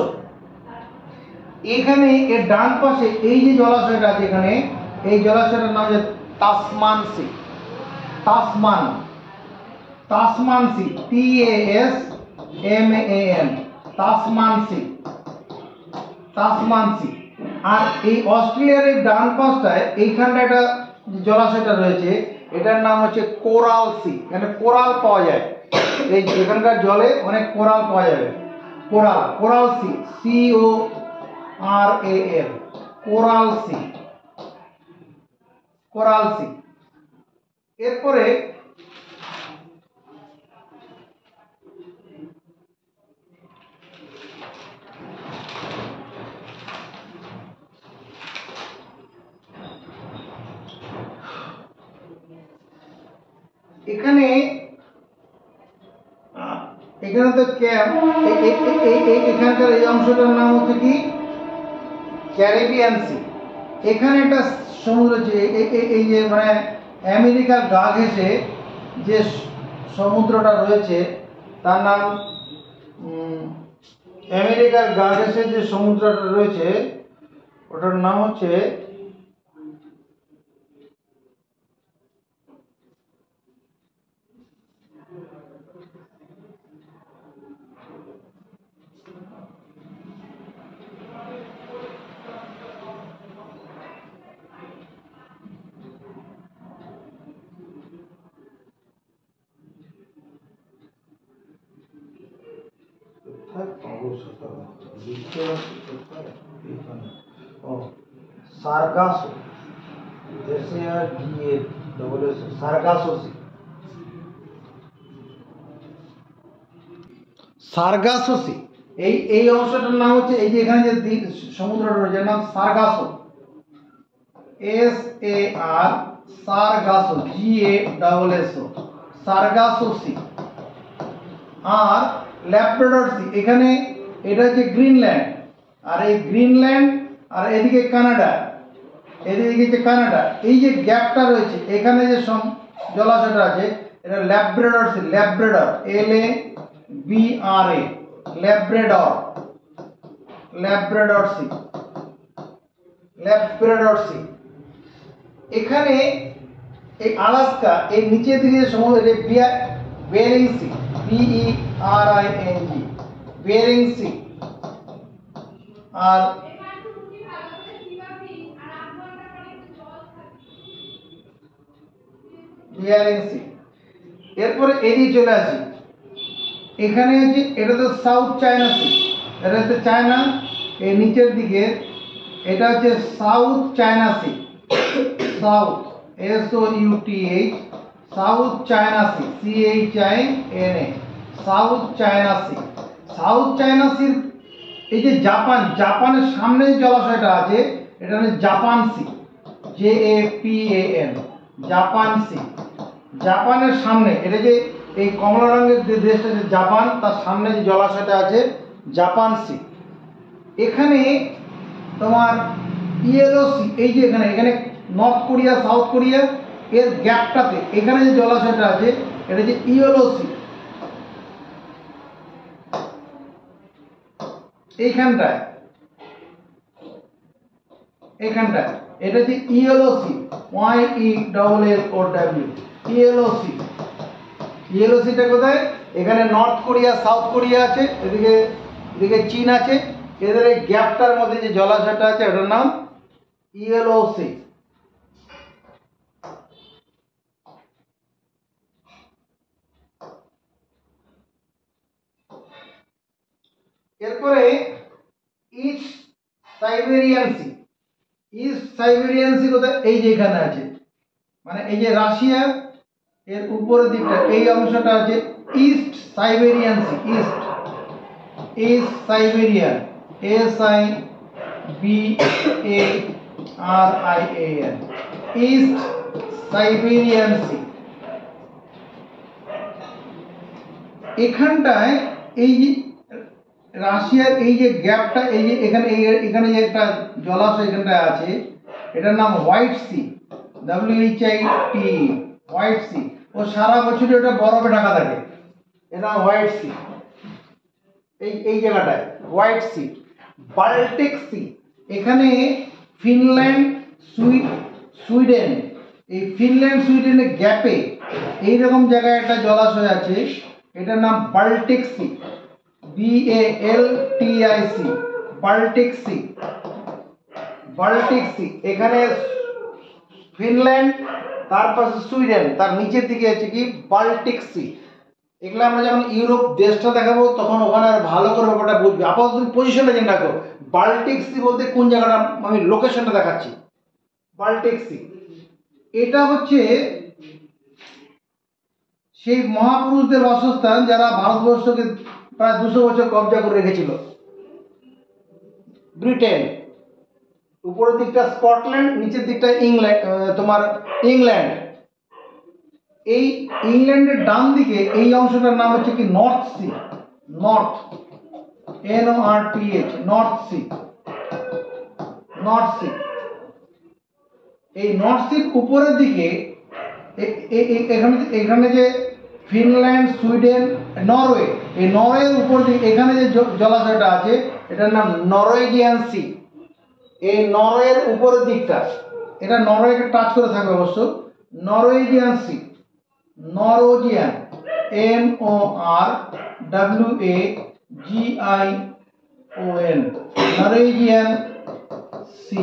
এখানে এর ডান পাশে এই যে জলাশয়টা আছে, এখানে এই জলাশয়টার নাম হচ্ছে Tasman Sea. Tasman, Tasman Sea, TASMAN, Tasman Sea, Tasman Sea. আর এই অস্ট্রেলিয়ার এই ডান পাশটায় এইখানটা একটা জলাশয়টা রয়েছে, এটার নাম হচ্ছে কোরাল সি। এখানে কোরাল পাওয়া যায়, এই এখানকার জলে অনেক কোরাল পাওয়া যাবে। Coral, coral sea, CORAL, coral sea, coral sea. এরপরে এখানে এখানে তো এখানকার এই অংশটার নাম হচ্ছে কি ক্যারিবিয়ান সি। এখানে একটা সমুদ্র আছে, এই যে মানে আমেরিকার গা ঘেঁষে যে সমুদ্রটা রয়েছে তার নাম, আমেরিকার গা ঘেঁষে যে সমুদ্রটা রয়েছে ওটার নাম হচ্ছে সার্গাসো, সার্গাসো সি, সার্গাসো সি। এই অংশটার নাম হচ্ছে, এই যে এখানে যে সমুদ্রটা রয়েছে নাম সার্গাসো, SAR, সার্গাসো, GASSO, সার্গাসো সি। আর ল্যাব্রাডর সি, এখানে এটা হচ্ছে গ্রিনল্যান্ড, আর এই গ্রিনল্যান্ড আর এদিকে কানাডা, এদিকে হচ্ছে কানাডা। এই যে গ্যাপটা রয়েছে এখানে যে জলাশয়টা আছে এটা Labrador Sea, Labrador, LABRA, Labrador, Labrador Sea, Labrador Sea. এখানে এই আলাস্কা এই নিচের দিকে সমুদ্র, Bering Sea, BERING, Bering Sea. আর বেরিং সি। এরপরে এদিকে চলে আসি, এখানে হচ্ছে এটা তো সাউথ চায়না সি, এটা হচ্ছে চায়না, এই নিচের দিকে এটা হচ্ছে South China Sea, South, SOUTH, South China Sea, CHINA, South China Sea. South China সির এই যে জাপানের সামনে যে জলাশয়টা আছে এটা হচ্ছে Japan Sea, JAPAN, Japan Sea. জাপানের সামনে এটা যে এই কমলা রঙের যে দেশটা যে জাপান, তার সামনে যে জলাশয়টা আছে জাপান সি। এখানে তোমার ইয়েলো সি, এই যে এখানে এখানে নর্থ কোরিয়া সাউথ কোরিয়া এর গ্যাপটাতে এখানে যে জলাশয়টা আছে এটা যে ইয়েলো সি। এইখানটায় এখানটায় এটা যে yellow sea, YELLOW, yellow sea. ইয়েলো সিটা কোথায়? এখানে নর্থ কোরিয়া সাউথ কোরিয়া আছে, এদিকে এদিকে চীন আছে, এদের এই গ্যাপটার মধ্যে যে জলাশয়টা আছে এটার নাম ইয়েলো সি। এরপরে east Siberian sea. East Siberian sea কোথায়? এই যে এখানে আছে, মানে এই যে রাশিয়া এর উপরের দিকটা এই অংশটা আছে east Siberian sea. East east Siberian, SIBARIAN, east Siberian sea. এখানটায় এই যে রাশিয়ার এই যে গ্যাপটা, এই যে এখানে এখানে যে একটা জলাশয় এখানটায় আছে এটার নাম White Sea, WHIT, White Sea. ও সারা বছর ওটা বরফে ঢাকা থাকে, এটা হোয়াইট সি। এই জায়গাটায় হোয়াইট সি। বাল্টিক সি, এখানে ফিনল্যান্ড সুইডেন, এই ফিনল্যান্ড সুইডেনের গ্যাপে এইরকম জায়গায় একটা জলাশয় আছে, এটার নাম Baltic sea, BALTIC, Baltic sea. Baltic sea, এখানে ফিনল্যান্ড, তার পাশে সুইডেন, তার নিচের দিকে আছে কি বাল্টিক সি। এগুলো আমরা যখন ইউরোপ দেশটা দেখাবো তখন ওখানে আর ভালো করে ব্যাপারটা বুঝবে। আপাতত পজিশনটা জেনে রাখো, বাল্টিক সি বলতে কোন জায়গাটা, আমি লোকেশনটা দেখাচ্ছি। বাল্টিক সি এটা হচ্ছে সেই মহাপুরুষদের বাসস্থান যারা ভারতবর্ষকে প্রায় 200 বছর কবজা করে রেখেছিল। ব্রিটেন, উপরের দিকটা স্কটল্যান্ড, নিচের দিকটা ইংল্যান্ড, তোমার ইংল্যান্ড। এই ইংল্যান্ডের ডান দিকে এই অংশটার নাম হচ্ছে কি north sea. North, NORTH, north sea. North sea, এই নর্থ সির উপরের দিকে এখানে যে ফিনল্যান্ড সুইডেন নরওয়ে, এই নরওয়ের উপর দিকে এখানে যে জলাশয়টা আছে এটার নাম নরওয়েজিয়ান সি। এই নরওয়ের উপরের দিকটা, এটা নরওয়েকে টাচ করে থাকবে অবশ্য, Norwegian sea. Norwegian, NORWAGION, Norwegian sea.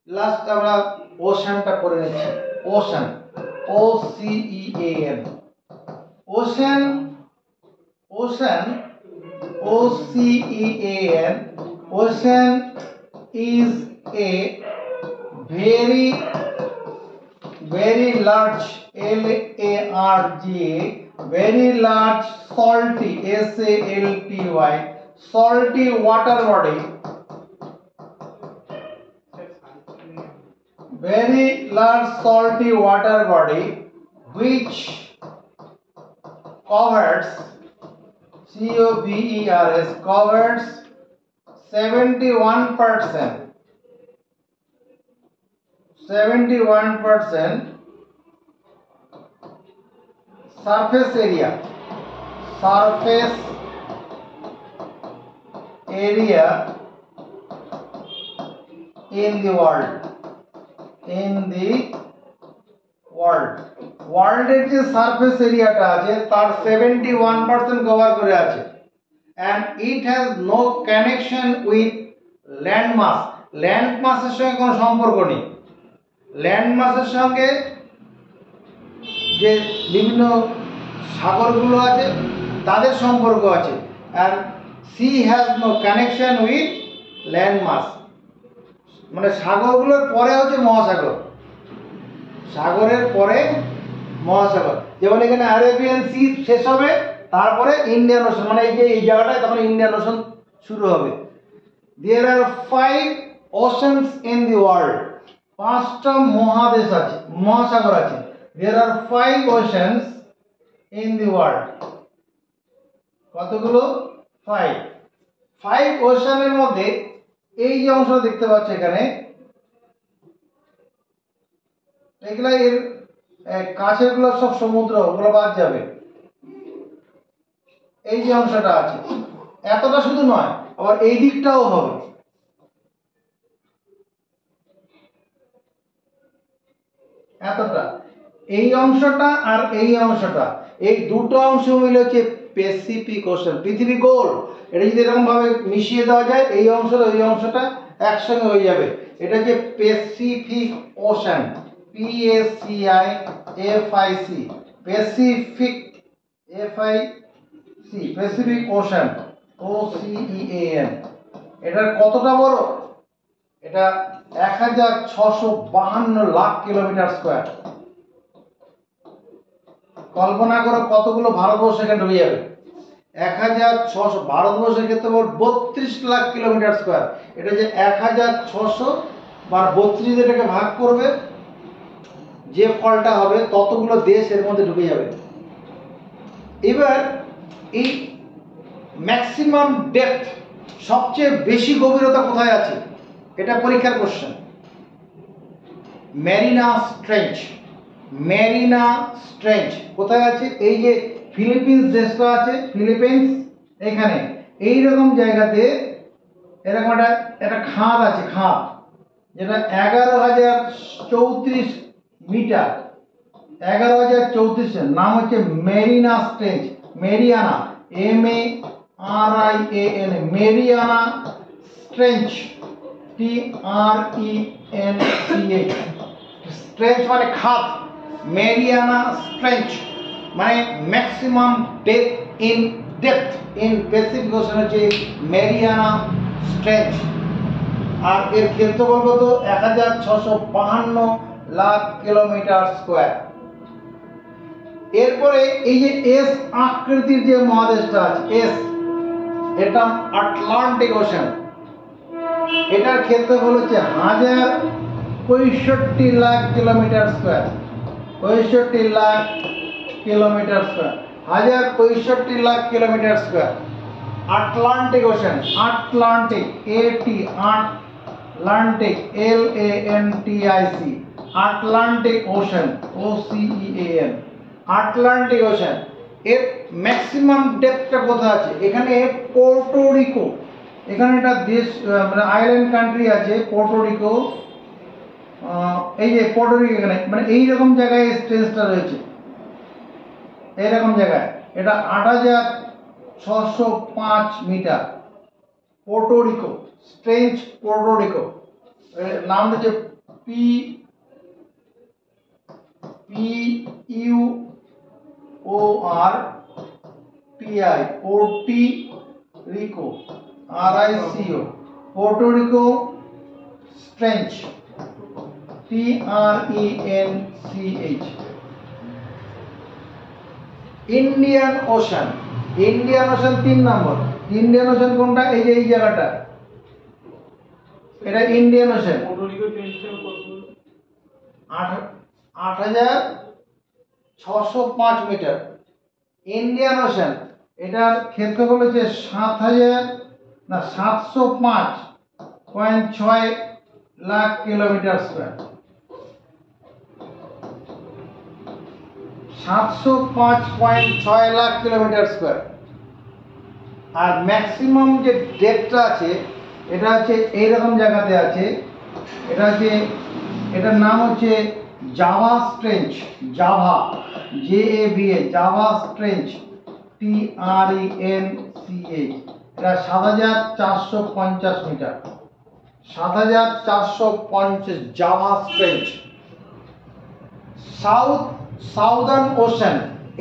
Last আমরা ওশানটা করে নিচ্ছি। Ocean, OCEAN, ocean, ocean, OCEAN, ocean is a very large, LARGA, very large salty, SALTY, salty water body, very large salty water body which covers, COVERS, covers 71% surface area in the world, ওয়ার্ল্ডের যে surface এরিয়াটা আছে তার 71% cover করে আছে। and it has no connection with land mass, land মাসের সঙ্গে কোনো সম্পর্ক নেই। ল্যান্ড মাসের সঙ্গে যে বিভিন্ন সাগরগুলো আছে তাদের সম্পর্ক আছে, and sea has no connection with land mass, মানে সাগরগুলোর পরে হচ্ছে মহাসাগর, সাগরের পরে মহাসাগর। যেমন এখানে আরেবিয়ান সি শেষ হবে, তারপরে ইন্ডিয়ান ওশান, মানে এই যে এই জায়গাটায় তখন ইন্ডিয়ান ওশান শুরু হবে। There are 5 oceans in the world. 5টা মহাদেশ আছে, মহাসাগর আছে। There are 5 oceans in the world. কতগুলো? 5 ওশানের মধ্যে এই যে অংশটা দেখতে পাচ্ছ এখানে, এগুলা এর কাছের গুলো সব সমুদ্র, ওগুলো বাদ যাবে। এই যে অংশটা আছে, এতটা শুধু নয়, আবার এই দিকটাও হবে। এতটা, এই অংশটা আর এই অংশটা, এই দুটো অংশ মিলে হচ্ছে প্যাসিফিক ওশান। পৃথিবী গোল, এটা যদি এরকম ভাবে মিশিয়ে দেওয়া যায়, এই অংশটা ওই অংশটা একসঙ্গে হয়ে যাবে। এটা হচ্ছে Pacific ocean, PACIFIC, Pacific, FIC, Pacific ocean, OCEAN। এটার কতটা বড়? এটা 1652 লাখ কিলোমিটার স্কয়ার। কল্পনা করো কতগুলো ভারতবর্ষ এখানে ঢুকে যাবে। 1600, ভারতবর্ষের ক্ষেত্রে 32 লাখ কিলোমিটার স্কয়ার। এটা যে 1600 বা 32 এটাকে ভাগ করবে, যে ফলটা হবে ততগুলো দেশ এর মধ্যে ঢুকে যাবে। এবার এই ম্যাক্সিমাম ডেপথ, সবচেয়ে বেশি গভীরতা কোথায় আছে? এটা পরীক্ষার কোশ্চেন। ম্যারিনা স্ট্রেঞ্চ, ম্যারিনা স্ট্রেঞ্চ কোথায় আছে? এই যে ফিলিপিন্স দেশটা আছে, ফিলিপিন্স, এখানে এইরকম জায়গাতে এরকম একটা খাদ আছে, খাদ, যেটা 11,034 মিটার, 11,034, নাম হচ্ছে Marina স্ট্রেঞ্চ, Mariana, MARIAN, Mariana স্ট্রেঞ্চ, TRENCH। স্ট্রেঞ্চ মানে খাদ, মেরিয়ানা স্ট্রেঞ্চ মানে maximum depth in Pacific ocean হচ্ছে মেরিয়ানা স্ট্রেঞ্চ। আর এর ক্ষেত্রফল কত? 1652 লাখ কিলোমিটার স্কয়ার। এরপরে এই যে এস আকৃতির যে মহাদেশটা আছে, এস, এটা আটলান্টিক ওশান। এটার ক্ষেত্রফল হচ্ছে 1065 lakh kilometre square, 65 lakh kilometre square, 1065 lakh kilometre square. Atlantic ocean, Atlantic, Atlantic, LANTIC, Atlantic ocean, OCEAN, Atlantic ocean. এর ম্যাক্সিমাম ডেপথটা কোথায় আছে? এখানে পোর্টোরিকো, এখানে একটা দেশ, মানে আইল্যান্ড কান্ট্রি আছে পোর্টোরিকো। এই যে পোর্টোরিকো, এখানে মানে এইরকম জায়গায় স্ট্রেঞ্চটা রয়েছে, এইরকম জায়গায়। এটা 8605 মিটার, পোর্টোরিকো স্ট্রেঞ্চ, পোর্টোরিকো। নাম হচ্ছে PORTRICO, RICO, Puerto Rico Trench, TRENCH। Indian Ocean, Indian Ocean 3 number. Indian Ocean কোনটা? এই যে এই জায়গাটা, এটা Indian Ocean. 8605 metre Indian Ocean. এটার ক্ষেত্রফল হচ্ছে 705.6 lakh kilometre square, 705.6 lakh kilometre square. আর ম্যাক্সিমাম যে ডেপথটা আছে, এটা হচ্ছে এইরকম জায়গাতে আছে। এটা হচ্ছে, এটার নাম হচ্ছে Java Trench, Java, JAVA, Java Trench, TRENCH। এটা 7450 metre, 7450, Java Trench. Southern Ocean,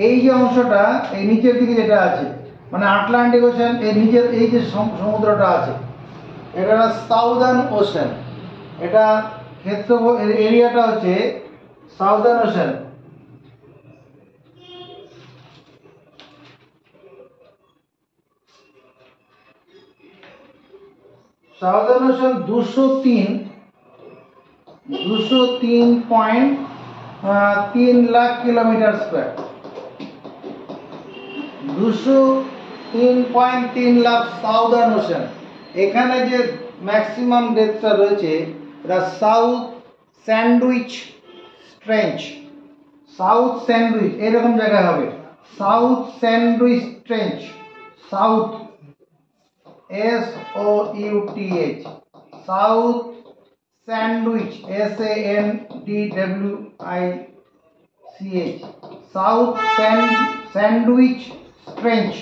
এই যে অংশটা, এই নিচের দিকে যেটা আছে, মানে আটলান্টিক ওশান, এই নিচের এই যে সমুদ্রটা আছে, এটা সাউদার্ন ওশান। এটা ক্ষেত্রফল, এরিয়াটা হচ্ছে southern ocean. Southern ocean 203.3 lakh kilometre square, 203.3 lakh southern ocean. এখানে যে ম্যাক্সিমাম ডেপথটা রয়েছে এটা south sandwich trench, south sandwich এরকম জায়গায় হবে, south sandwich trench, south SOUTH, south sandwich SANDWICH, south sandwich trench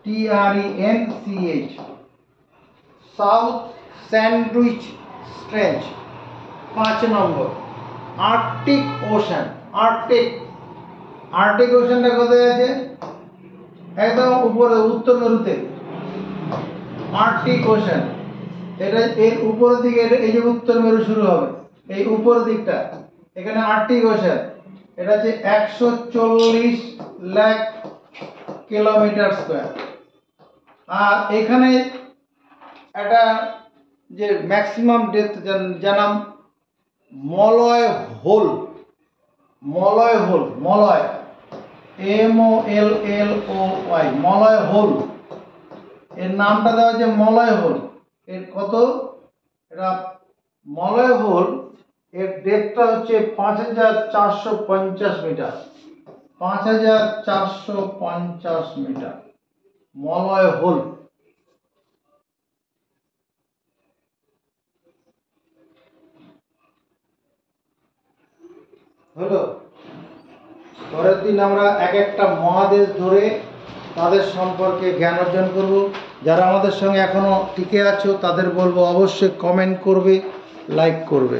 TRENCH, south sandwich trench. 5 নম্বর আর্কটিক ওশান। আর্কটিক ওশানটা কোথায় আছে? একদম উপরে উত্তর মেরুতে আর্কটিক ওশান। এটা এর উপরের দিকে, এই যে উত্তর মেরু শুরু হবে, এই উপরের দিকটা এখানে আর্কটিক ওশান। এটা হচ্ছে 140 লাখ কিলোমিটার স্কোয়ার। আর এখানে একটা যে ম্যাক্সিমাম ডেপথ জানাম Molloy hole, Molloy MOLLOY, Molloy hole. এর নামটা দেওয়া হচ্ছে মলয় হোল। এর কত? এটা মলয় হোল, এর ডেপথটা হচ্ছে 5450 মিটার, 5450 মিটার মলয় হোল। হলো। পরের দিন আমরা এক একটা মহাদেশ ধরে তাদের সম্পর্কে জ্ঞান অর্জন করব। যারা আমাদের সঙ্গে এখনো টিকে আছো তাদের বলবো অবশ্যই কমেন্ট করবে, লাইক করবে।